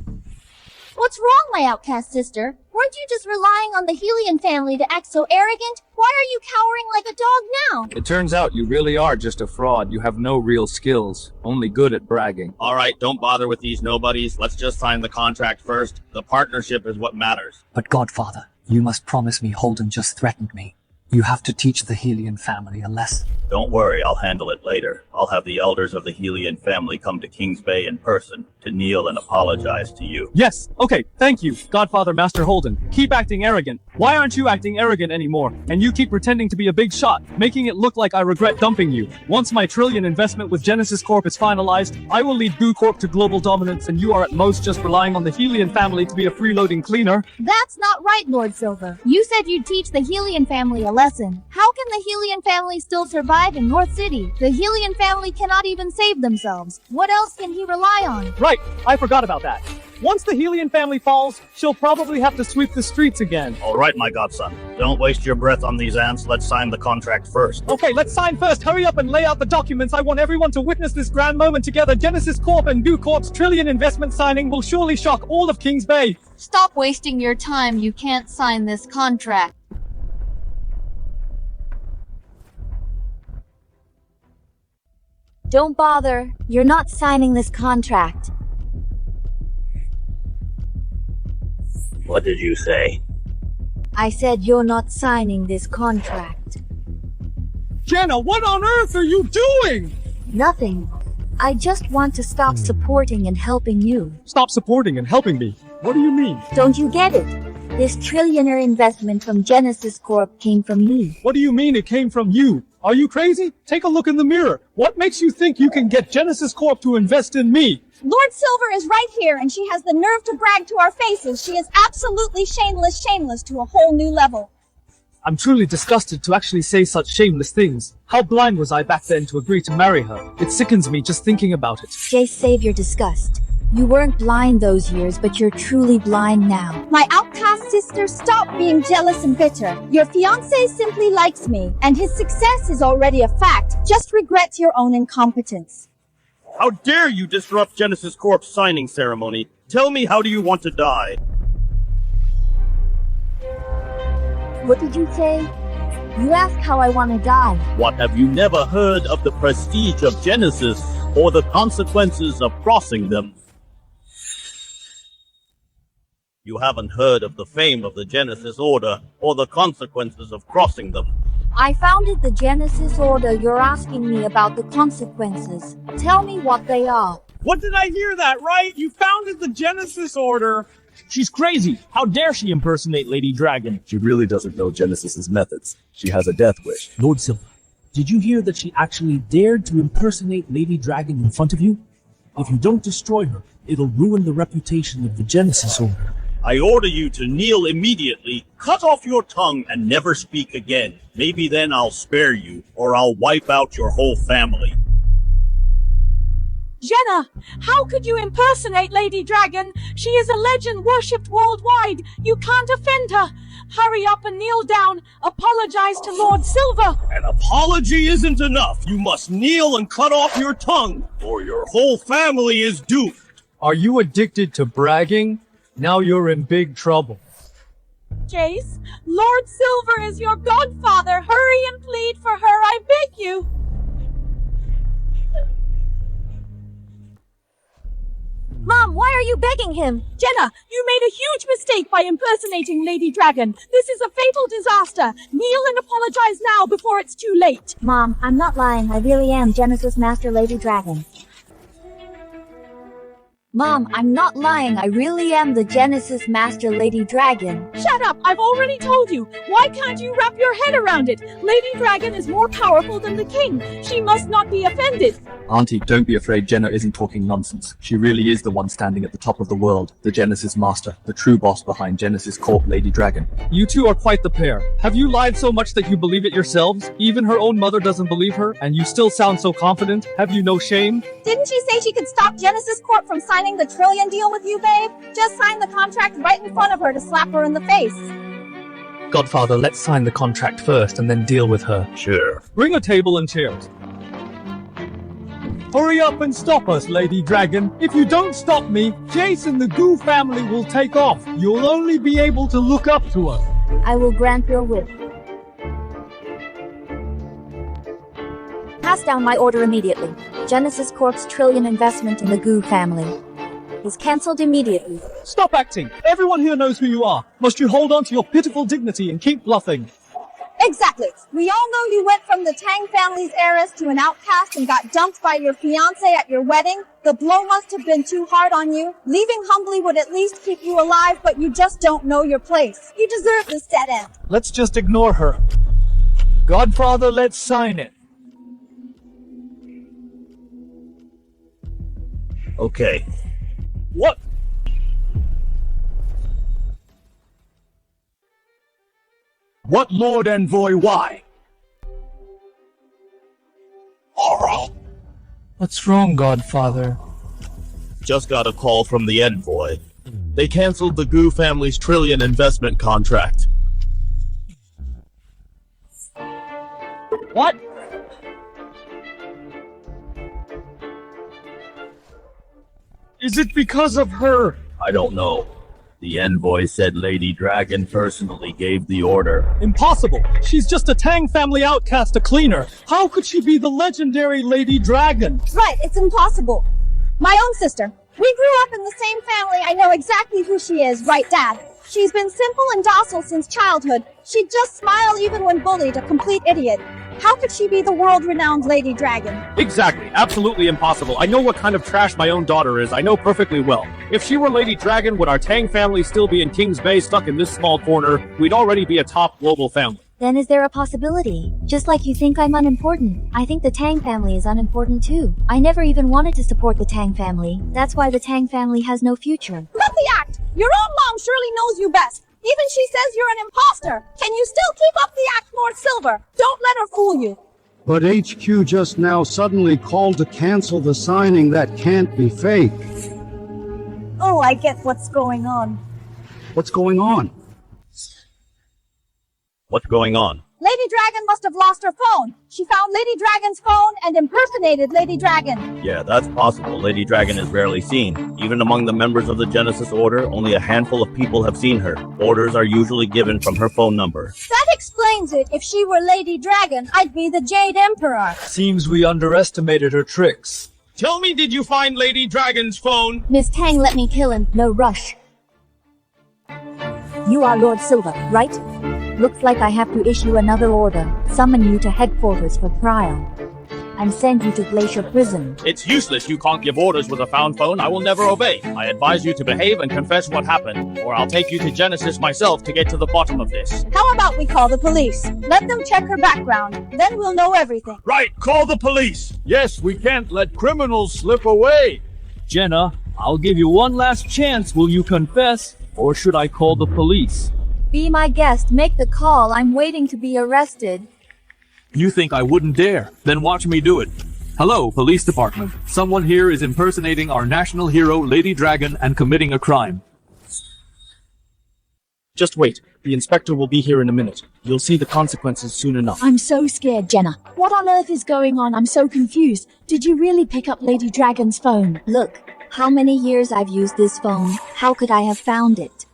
What's wrong, my outcast sister? Weren't you just relying on the Helian family to act so arrogant? Why are you cowering like a dog now? It turns out you really are just a fraud. You have no real skills, only good at bragging. Alright, don't bother with these nobodies. Let's just sign the contract first. The partnership is what matters. But Godfather, you must promise me Holden just threatened me. You have to teach the Helian family a lesson. Don't worry, I'll handle it later. I'll have the elders of the Helian family come to Kings Bay in person to kneel and apologize to you. Yes, okay, thank you, Godfather Master Holden. Keep acting arrogant. Why aren't you acting arrogant anymore? And you keep pretending to be a big shot, making it look like I regret dumping you. Once my trillion investment with Genesis Corp is finalized, I will lead Goo Corp to global dominance, and you are at most just relying on the Helian family to be a freeloading cleaner. That's not right, Lord Silver. You said you'd teach the Helian family a lesson. How can the Helian family still survive in North City? The Helian family cannot even save themselves. What else can he rely on? Right, I forgot about that. Once the Helian family falls, she'll probably have to sweep the streets again. Alright, my godson. Don't waste your breath on these ants. Let's sign the contract first. Okay, let's sign first. Hurry up and lay out the documents. I want everyone to witness this grand moment together. Genesis Corp and Goo Corp's trillion investment signing will surely shock all of Kings Bay. Stop wasting your time. You can't sign this contract. Don't bother. You're not signing this contract. What did you say? I said you're not signing this contract. Jenna, what on earth are you doing? Nothing. I just want to stop supporting and helping you. Stop supporting and helping me? What do you mean? Don't you get it? This trillionaire investment from Genesis Corp came from me. What do you mean it came from you? Are you crazy? Take a look in the mirror. What makes you think you can get Genesis Corp to invest in me? Lord Silver is right here, and she has the nerve to brag to our faces. She is absolutely shameless to a whole new level. I'm truly disgusted to actually say such shameless things. How blind was I back then to agree to marry her? It sickens me just thinking about it. Jace, save your disgust. You weren't blind those years, but you're truly blind now. My outcast sister, stop being jealous and bitter. Your fiancé simply likes me, and his success is already a fact. Just regret your own incompetence. How dare you disrupt Genesis Corp's signing ceremony? Tell me, how do you want to die? What did you say? You asked how I want to die. What, have you never heard of the prestige of Genesis, or the consequences of crossing them? You haven't heard of the fame of the Genesis Order, or the consequences of crossing them. I founded the Genesis Order. You're asking me about the consequences. Tell me what they are. What did I hear that, right? You founded the Genesis Order. She's crazy. How dare she impersonate Lady Dragon? She really doesn't know Genesis's methods. She has a death wish. Lord Silver, did you hear that she actually dared to impersonate Lady Dragon in front of you? If you don't destroy her, it'll ruin the reputation of the Genesis Order. I order you to kneel immediately, cut off your tongue, and never speak again. Maybe then I'll spare you, or I'll wipe out your whole family. Jenna, how could you impersonate Lady Dragon? She is a legend worshipped worldwide. You can't offend her. Hurry up and kneel down. Apologize to Lord Silver. An apology isn't enough. You must kneel and cut off your tongue, or your whole family is doomed. Are you addicted to bragging? Now you're in big trouble. Jace, Lord Silver is your godfather. Hurry and plead for her, I beg you. Mom, why are you begging him? Jenna, you made a huge mistake by impersonating Lady Dragon. This is a fatal disaster. Kneel and apologize now before it's too late. Mom, I'm not lying. I really am Genesis Master Lady Dragon. Mom, I'm not lying. I really am the Genesis Master Lady Dragon. Shut up! I've already told you. Why can't you wrap your head around it? Lady Dragon is more powerful than the king. She must not be offended. Auntie, don't be afraid. Jenna isn't talking nonsense. She really is the one standing at the top of the world, the Genesis Master, the true boss behind Genesis Corp, Lady Dragon. You two are quite the pair. Have you lied so much that you believe it yourselves? Even her own mother doesn't believe her, and you still sound so confident? Have you no shame? Didn't she say she could stop Genesis Corp from signing the trillion deal with you, babe? Just sign the contract right in front of her to slap her in the face. Godfather, let's sign the contract first and then deal with her. Sure. Bring a table and chairs. Hurry up and stop us, Lady Dragon. If you don't stop me, Jace and the Goo family will take off. You'll only be able to look up to us. I will grant your wish. Pass down my order immediately. Genesis Corp's trillion investment in the Goo family is cancelled immediately. Stop acting. Everyone here knows who you are. Must you hold on to your pitiful dignity and keep bluffing? Exactly. We all know you went from the Tang family's heiress to an outcast and got dumped by your fiancé at your wedding. The blow must have been too hard on you. Leaving humbly would at least keep you alive, but you just don't know your place. You deserve this dead end. Let's just ignore her. Godfather, let's sign it. Okay. What? What Lord Envoy, why? Alright. What's wrong, Godfather? Just got a call from the Envoy. They canceled the Goo family's trillion investment contract. What? Is it because of her? I don't know. The Envoy said Lady Dragon personally gave the order. Impossible. She's just a Tang family outcast, a cleaner. How could she be the legendary Lady Dragon? Right, it's impossible. My own sister. We grew up in the same family. I know exactly who she is, right, Dad? She's been simple and docile since childhood. She'd just smile even when bullied, a complete idiot. How could she be the world-renowned Lady Dragon? Exactly. Absolutely impossible. I know what kind of trash my own daughter is. I know perfectly well. If she were Lady Dragon, would our Tang family still be in King's Bay stuck in this small corner? We'd already be a top global family. Then is there a possibility? Just like you think I'm unimportant, I think the Tang family is unimportant too. I never even wanted to support the Tang family. That's why the Tang family has no future. Not the act! Your own mom surely knows you best. Even she says you're an imposter. Can you still keep up the act, Lord Silver? Don't let her fool you. But HQ just now suddenly called to cancel the signing. That can't be fake. Oh, I get what's going on. What's going on? What's going on? Lady Dragon must have lost her phone. She found Lady Dragon's phone and impersonated Lady Dragon. Yeah, that's possible. Lady Dragon is rarely seen. Even among the members of the Genesis Order, only a handful of people have seen her. Orders are usually given from her phone number. That explains it. If she were Lady Dragon, I'd be the Jade Emperor. Seems we underestimated her tricks. Tell me, did you find Lady Dragon's phone? Miss Tang let me kill him. No rush. You are Lord Silver, right? Looks like I have to issue another order, summon you to headquarters for trial, and send you to Glacier Prison. It's useless. You can't give orders with a found phone. I will never obey. I advise you to behave and confess what happened, or I'll take you to Genesis myself to get to the bottom of this. How about we call the police? Let them check her background, then we'll know everything. Right, call the police. Yes, we can't let criminals slip away. Jenna, I'll give you one last chance. Will you confess, or should I call the police? Be my guest, make the call. I'm waiting to be arrested. You think I wouldn't dare? Then watch me do it. Hello, police department. Someone here is impersonating our national hero, Lady Dragon, and committing a crime. Just wait. The inspector will be here in a minute. You'll see the consequences soon enough. I'm so scared, Jenna. What on earth is going on? I'm so confused. Did you really pick up Lady Dragon's phone? Look, how many years I've used this phone. How could I have found it?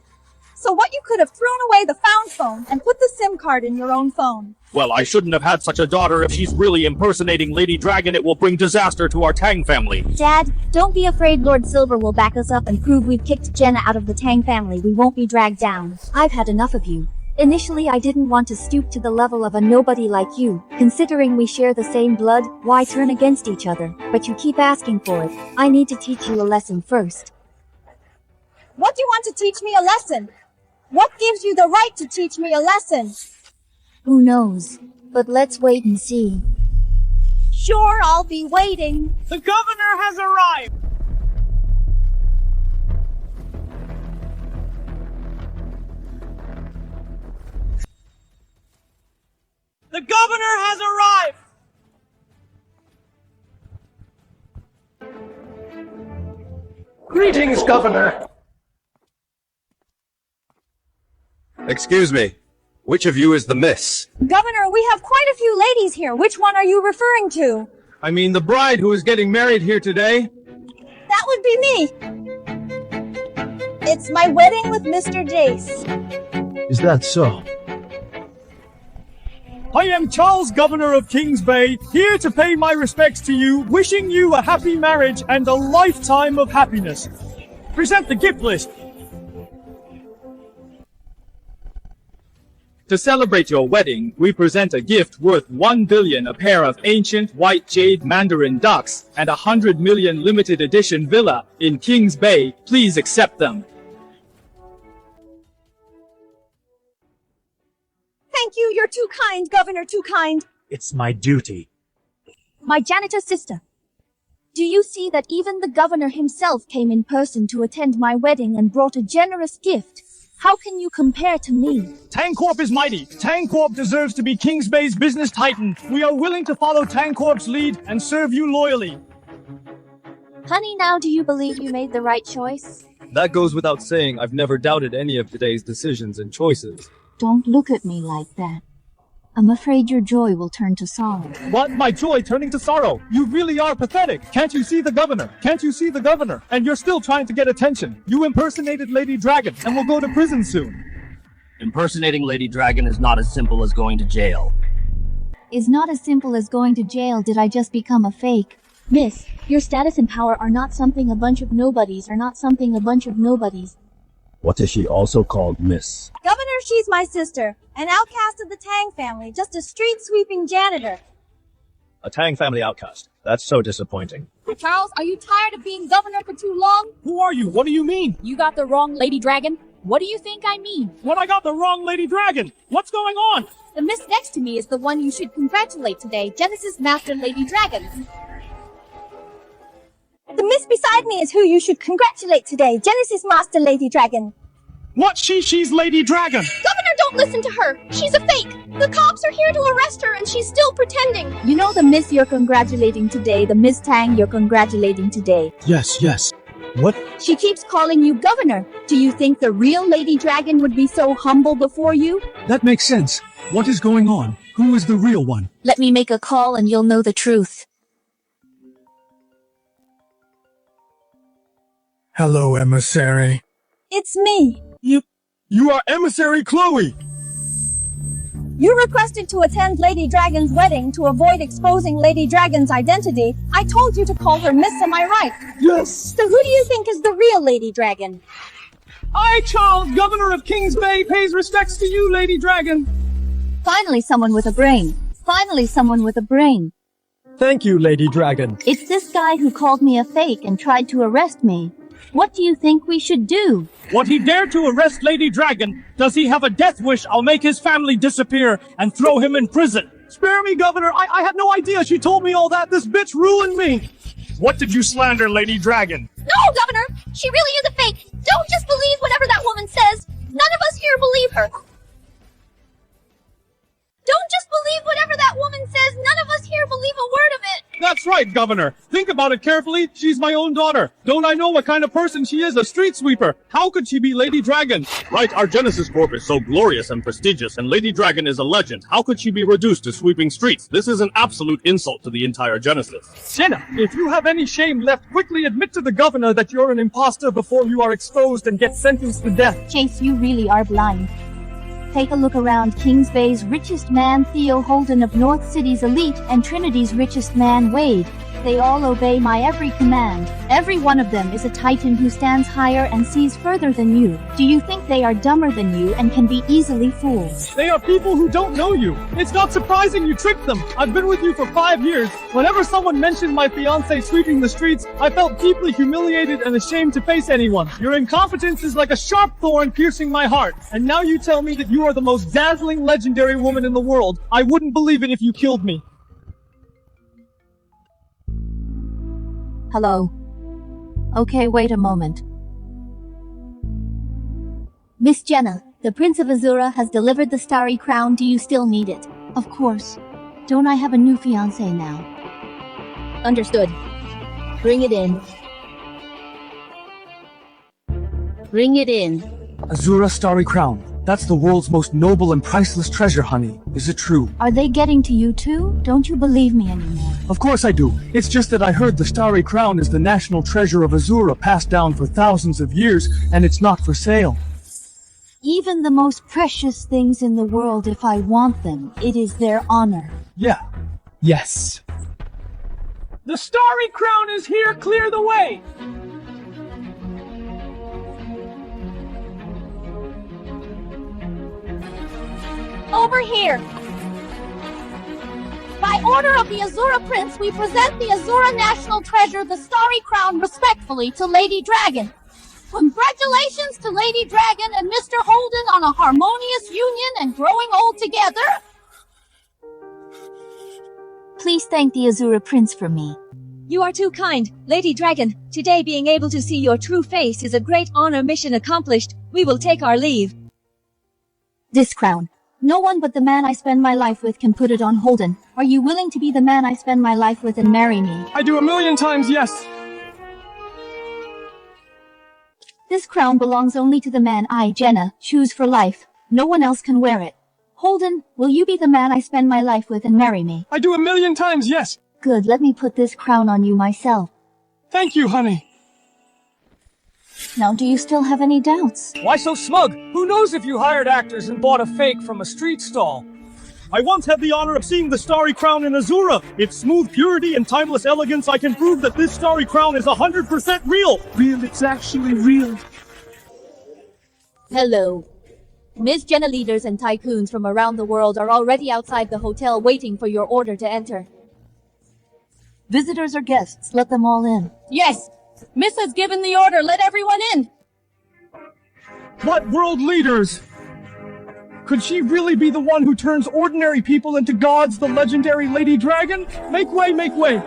So what, you could have thrown away the found phone and put the SIM card in your own phone. Well, I shouldn't have had such a daughter. If she's really impersonating Lady Dragon, it will bring disaster to our Tang family. Dad, don't be afraid. Lord Silver will back us up and prove we've kicked Jenna out of the Tang family. We won't be dragged down. I've had enough of you. Initially, I didn't want to stoop to the level of a nobody like you. Considering we share the same blood, why turn against each other? But you keep asking for it. I need to teach you a lesson first. What do you want to teach me a lesson? What gives you the right to teach me a lesson? Who knows? But let's wait and see. Sure, I'll be waiting. The governor has arrived! The governor has arrived! Greetings, Governor. Excuse me. Which of you is the miss? Governor, we have quite a few ladies here. Which one are you referring to? I mean the bride who is getting married here today. That would be me. It's my wedding with Mr. Jace. Is that so? I am Charles, Governor of Kings Bay, here to pay my respects to you, wishing you a happy marriage and a lifetime of happiness. Present the gift list. To celebrate your wedding, we present a gift worth 1 billion, a pair of ancient white jade mandarin ducks, and 100 million limited edition villa in Kings Bay. Please accept them. Thank you. You're too kind, Governor, too kind. It's my duty. My janitor sister. Do you see that even the governor himself came in person to attend my wedding and brought a generous gift? How can you compare to me? Tang Corp is mighty. Tang Corp deserves to be Kings Bay's business titan. We are willing to follow Tang Corp's lead and serve you loyally. Honey, now do you believe you made the right choice? That goes without saying. I've never doubted any of today's decisions and choices. Don't look at me like that. I'm afraid your joy will turn to sorrow. What? My joy turning to sorrow? You really are pathetic. Can't you see the governor? Can't you see the governor? And you're still trying to get attention. You impersonated Lady Dragon and will go to prison soon. Impersonating Lady Dragon is not as simple as going to jail. Is not as simple as going to jail. Did I just become a fake? Miss, your status and power are not something a bunch of nobodies What is she also called, Miss? Governor, she's my sister. An outcast of the Tang family, just a street-sweeping janitor. A Tang family outcast. That's so disappointing. Charles, are you tired of being governor for too long? Who are you? What do you mean? You got the wrong Lady Dragon. What do you think I mean? What, I got the wrong Lady Dragon? What's going on? The miss next to me is the one you should congratulate today, Genesis Master Lady Dragon. The miss beside me is who you should congratulate today, Genesis Master Lady Dragon. What? She's Lady Dragon. Governor, don't listen to her. She's a fake. The cops are here to arrest her and she's still pretending. You know the miss you're congratulating today, the Miss Tang you're congratulating today. Yes. What? She keeps calling you governor. Do you think the real Lady Dragon would be so humble before you? That makes sense. What is going on? Who is the real one? Let me make a call and you'll know the truth. Hello, emissary. It's me. You are Emissary Chloe! You requested to attend Lady Dragon's wedding to avoid exposing Lady Dragon's identity. I told you to call her Miss, am I right? Yes! So who do you think is the real Lady Dragon? I, Charles, Governor of Kings Bay, pays respects to you, Lady Dragon. Finally someone with a brain. Finally someone with a brain. Thank you, Lady Dragon. It's this guy who called me a fake and tried to arrest me. What do you think we should do? What he dared to arrest Lady Dragon? Does he have a death wish? I'll make his family disappear and throw him in prison. Spare me, Governor. I had no idea she told me all that. This bitch ruined me. What did you slander Lady Dragon? No, Governor! She really is a fake! Don't just believe whatever that woman says! None of us here believe her! Don't just believe whatever that woman says! None of us here believe a word of it! That's right, Governor. Think about it carefully. She's my own daughter. Don't I know what kind of person she is? A street sweeper. How could she be Lady Dragon? Right, our Genesis Corp is so glorious and prestigious, and Lady Dragon is a legend. How could she be reduced to sweeping streets? This is an absolute insult to the entire Genesis. Jenna, if you have any shame left, quickly admit to the governor that you're an imposter before you are exposed and get sentenced to death. Chase, you really are blind. Take a look around. Kings Bay's richest man, Theo Holden of North City's elite, and Trinity's richest man, Wade. They all obey my every command. Every one of them is a titan who stands higher and sees further than you. Do you think they are dumber than you and can be easily fooled? They are people who don't know you. It's not surprising you tricked them. I've been with you for 5 years. Whenever someone mentioned my fiancé sweeping the streets, I felt deeply humiliated and ashamed to face anyone. Your incompetence is like a sharp thorn piercing my heart. And now you tell me that you are the most dazzling, legendary woman in the world. I wouldn't believe it if you killed me. Hello. Okay, wait a moment. Miss Jenna, the Prince of Azura has delivered the starry crown. Do you still need it? Of course. Don't I have a new fiancé now? Understood. Bring it in. Bring it in. Azura Starry Crown. That's the world's most noble and priceless treasure, honey. Is it true? Are they getting to you too? Don't you believe me anymore? Of course I do. It's just that I heard the Starry Crown is the national treasure of Azura, passed down for thousands of years, and it's not for sale. Even the most precious things in the world, if I want them, it is their honor. Yeah. Yes. The Starry Crown is here! Clear the way! Over here! By order of the Azura Prince, we present the Azura National Treasure, the Starry Crown, respectfully to Lady Dragon. Congratulations to Lady Dragon and Mr. Holden on a harmonious union and growing old together. Please thank the Azura Prince for me. You are too kind, Lady Dragon. Today being able to see your true face is a great honor. Mission accomplished. We will take our leave. This crown. No one but the man I spend my life with can put it on Holden. Are you willing to be the man I spend my life with and marry me? I do 1,000,000 times yes. This crown belongs only to the man I, Jenna, choose for life. No one else can wear it. Holden, will you be the man I spend my life with and marry me? I do 1,000,000 times yes. Good, let me put this crown on you myself. Thank you, honey. Now, do you still have any doubts? Why so smug? Who knows if you hired actors and bought a fake from a street stall? I once had the honor of seeing the Starry Crown in Azura. Its smooth purity and timeless elegance, I can prove that this Starry Crown is 100% real. Real, it's actually real. Hello. Miss Jenna, leaders and tycoons from around the world are already outside the hotel waiting for your order to enter. Visitors or guests, let them all in. Yes! Miss has given the order, let everyone in! What world leaders? Could she really be the one who turns ordinary people into gods, the legendary Lady Dragon? Make way, make way!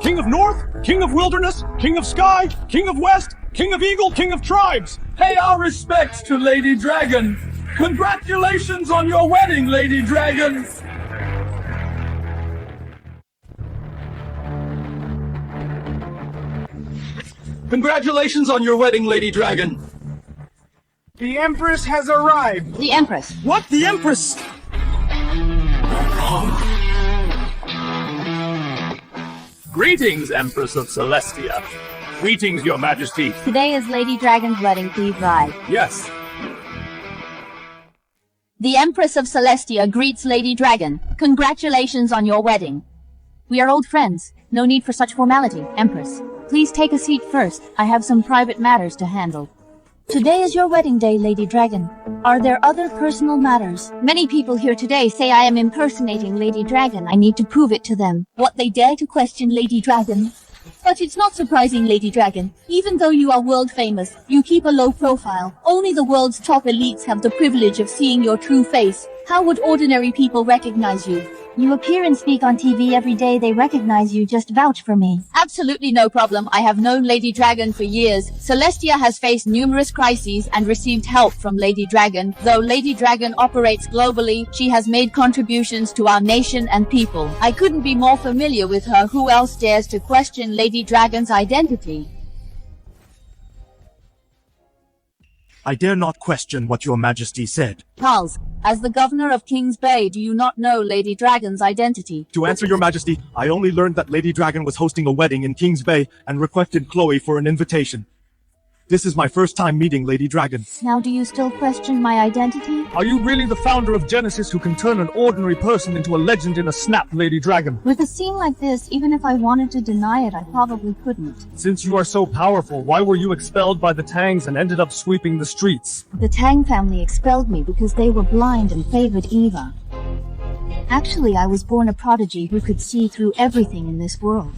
King of North, King of Wilderness, King of Sky, King of West, King of Eagle, King of Tribes! Pay our respects to Lady Dragon! Congratulations on your wedding, Lady Dragon! Congratulations on your wedding, Lady Dragon! The Empress has arrived! The Empress. What? The Empress? Greetings, Empress of Celestia. Greetings, Your Majesty. Today is Lady Dragon's wedding, please rise. Yes. The Empress of Celestia greets Lady Dragon. Congratulations on your wedding. We are old friends. No need for such formality, Empress. Please take a seat first. I have some private matters to handle. Today is your wedding day, Lady Dragon. Are there other personal matters? Many people here today say I am impersonating Lady Dragon. I need to prove it to them. What, they dare to question Lady Dragon? But it's not surprising, Lady Dragon. Even though you are world famous, you keep a low profile. Only the world's top elites have the privilege of seeing your true face. How would ordinary people recognize you? You appear and speak on TV every day. They recognize you. Just vouch for me. Absolutely no problem. I have known Lady Dragon for years. Celestia has faced numerous crises and received help from Lady Dragon. Though Lady Dragon operates globally, she has made contributions to our nation and people. I couldn't be more familiar with her. Who else dares to question Lady Dragon's identity? I dare not question what your majesty said. Charles, as the governor of King's Bay, do you not know Lady Dragon's identity? To answer your majesty, I only learned that Lady Dragon was hosting a wedding in King's Bay and requested Chloe for an invitation. This is my first time meeting Lady Dragon. Now do you still question my identity? Are you really the founder of Genesis who can turn an ordinary person into a legend in a snap, Lady Dragon? With a scene like this, even if I wanted to deny it, I probably couldn't. Since you are so powerful, why were you expelled by the Tangs and ended up sweeping the streets? The Tang family expelled me because they were blind and favored Eva. Actually, I was born a prodigy who could see through everything in this world.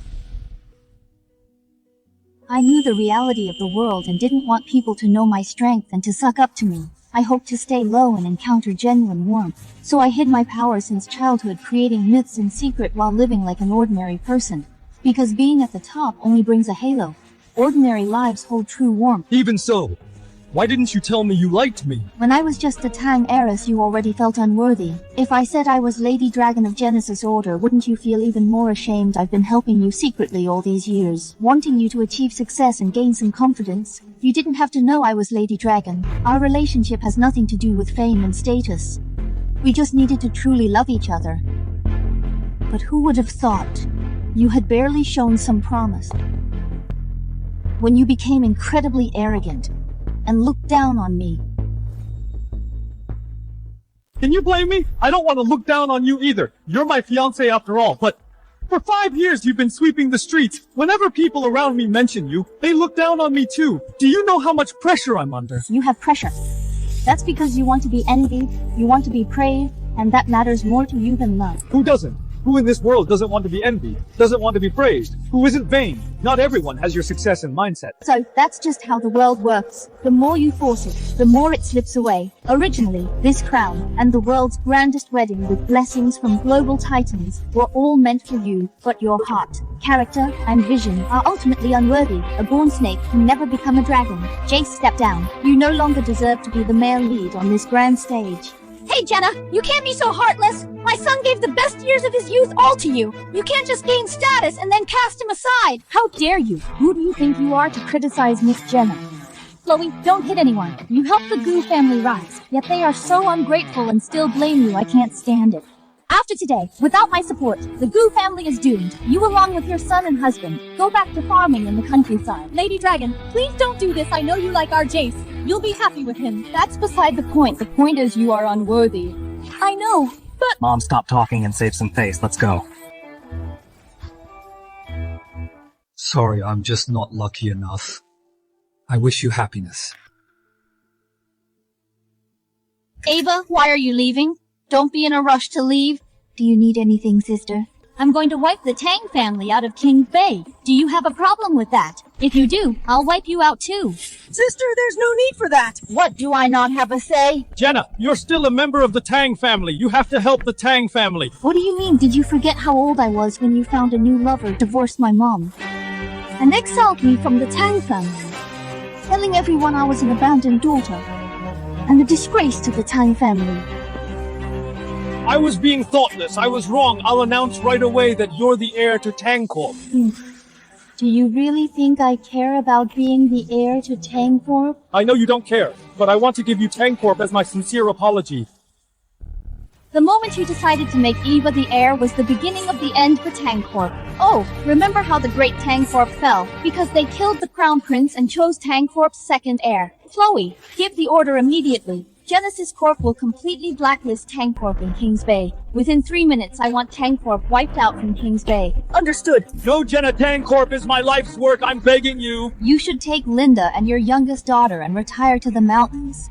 I knew the reality of the world and didn't want people to know my strength and to suck up to me. I hoped to stay low and encounter genuine warmth. So I hid my power since childhood, creating myths in secret while living like an ordinary person. Because being at the top only brings a halo. Ordinary lives hold true warmth. Even so, why didn't you tell me you liked me? When I was just a Tang heiress, you already felt unworthy. If I said I was Lady Dragon of Genesis Order, wouldn't you feel even more ashamed? I've been helping you secretly all these years, wanting you to achieve success and gain some confidence. You didn't have to know I was Lady Dragon. Our relationship has nothing to do with fame and status. We just needed to truly love each other. But who would have thought? You had barely shown some promise. When you became incredibly arrogant and looked down on me. Can you blame me? I don't want to look down on you either. You're my fiancé after all, but for 5 years you've been sweeping the streets. Whenever people around me mention you, they look down on me too. Do you know how much pressure I'm under? You have pressure. That's because you want to be envied, you want to be praised, and that matters more to you than love. Who doesn't? Who in this world doesn't want to be envied? Doesn't want to be praised? Who isn't vain? Not everyone has your success and mindset. So, that's just how the world works. The more you force it, the more it slips away. Originally, this crown, and the world's grandest wedding with blessings from global titans, were all meant for you, but your heart, character, and vision are ultimately unworthy. A born snake can never become a dragon. Jace, step down. You no longer deserve to be the male lead on this grand stage. Hey, Jenna, you can't be so heartless. My son gave the best years of his youth all to you. You can't just gain status and then cast him aside. How dare you? Who do you think you are to criticize Miss Jenna? Chloe, don't hit anyone. You helped the Goo family rise, yet they are so ungrateful and still blame you. I can't stand it. After today, without my support, the Goo family is doomed. You along with your son and husband, go back to farming in the countryside. Lady Dragon, please don't do this. I know you like our Jace. You'll be happy with him. That's beside the point. The point is you are unworthy. I know, but... Mom, stop talking and save some face. Let's go. Sorry, I'm just not lucky enough. I wish you happiness. Ava, why are you leaving? Don't be in a rush to leave. Do you need anything, sister? I'm going to wipe the Tang family out of King's Bay. Do you have a problem with that? If you do, I'll wipe you out too. Sister, there's no need for that. What, do I not have a say? Jenna, you're still a member of the Tang family. You have to help the Tang family. What do you mean? Did you forget how old I was when you found a new lover, divorced my mom, and exiled me from the Tang family, telling everyone I was an abandoned daughter and a disgrace to the Tang family? I was being thoughtless. I was wrong. I'll announce right away that you're the heir to Tang Corp. Do you really think I care about being the heir to Tang Corp? I know you don't care, but I want to give you Tang Corp as my sincere apology. The moment you decided to make Eva the heir was the beginning of the end for Tang Corp. Oh, remember how the great Tang Corp fell? Because they killed the Crown Prince and chose Tang Corp's second heir. Chloe, give the order immediately. Genesis Corp will completely blacklist Tang Corp in King's Bay. Within 3 minutes, I want Tang Corp wiped out from King's Bay. Understood. No, Jenna, Tang Corp is my life's work. I'm begging you. You should take Linda and your youngest daughter and retire to the mountains.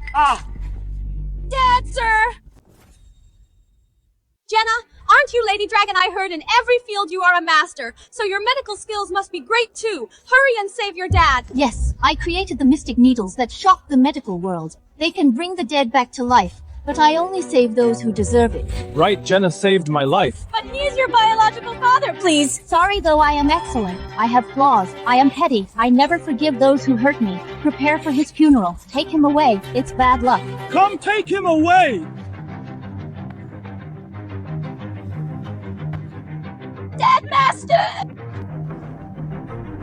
Aren't you Lady Dragon? I heard in every field you are a master, so your medical skills must be great too. Hurry and save your dad. Yes, I created the mystic needles that shock the medical world. They can bring the dead back to life, but I only save those who deserve it. Right, Jenna saved my life. But he's your biological father, please. Sorry though, I am excellent. I have flaws. I am petty. I never forgive those who hurt me. Prepare for his funeral. Take him away. It's bad luck. Come take him away! Dead master!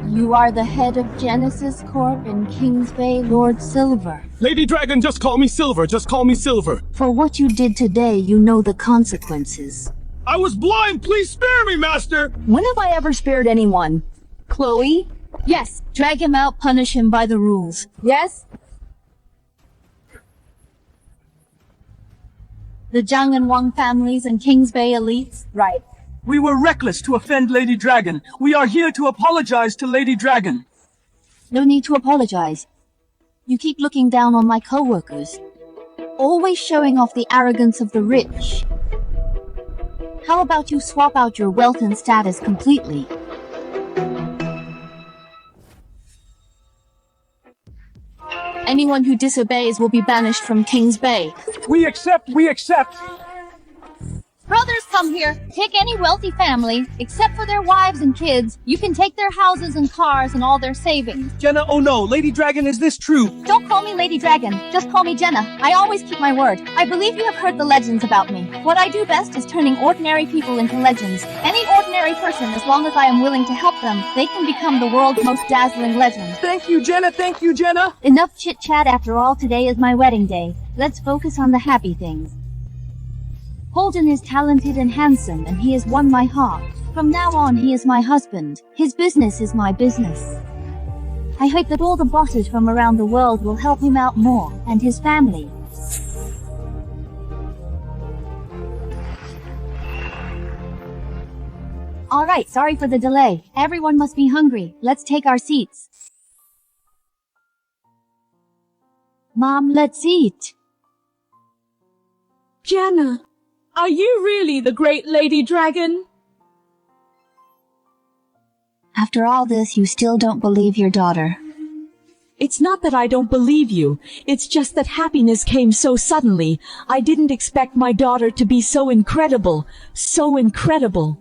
You are the head of Genesis Corp in Kings Bay, Lord Silver. Lady Dragon, just call me Silver. Just call me Silver. For what you did today, you know the consequences. I was blind. Please spare me, Master. When have I ever spared anyone? Chloe? Yes, drag him out, punish him by the rules. Yes? The Zhang and Wang families and Kings Bay elites? Right. We were reckless to offend Lady Dragon. We are here to apologize to Lady Dragon. No need to apologize. You keep looking down on my co-workers. Always showing off the arrogance of the rich. How about you swap out your wealth and status completely? Anyone who disobeys will be banished from Kings Bay. We accept! We accept! Brothers, come here. Take any wealthy family, except for their wives and kids. You can take their houses and cars and all their savings. Jenna, oh no, Lady Dragon, is this true? Don't call me Lady Dragon. Just call me Jenna. I always keep my word. I believe you have heard the legends about me. What I do best is turning ordinary people into legends. Any ordinary person, as long as I am willing to help them, they can become the world's most dazzling legend. Thank you, Jenna. Thank you, Jenna. Enough chit-chat. After all, today is my wedding day. Let's focus on the happy things. Holden is talented and handsome, and he has won my heart. From now on, he is my husband. His business is my business. I hope that all the bosses from around the world will help him out more, and his family. Alright, sorry for the delay. Everyone must be hungry. Let's take our seats. Mom, let's eat. Jenna, are you really the great Lady Dragon? After all this, you still don't believe your daughter. It's not that I don't believe you. It's just that happiness came so suddenly. I didn't expect my daughter to be so incredible. So incredible.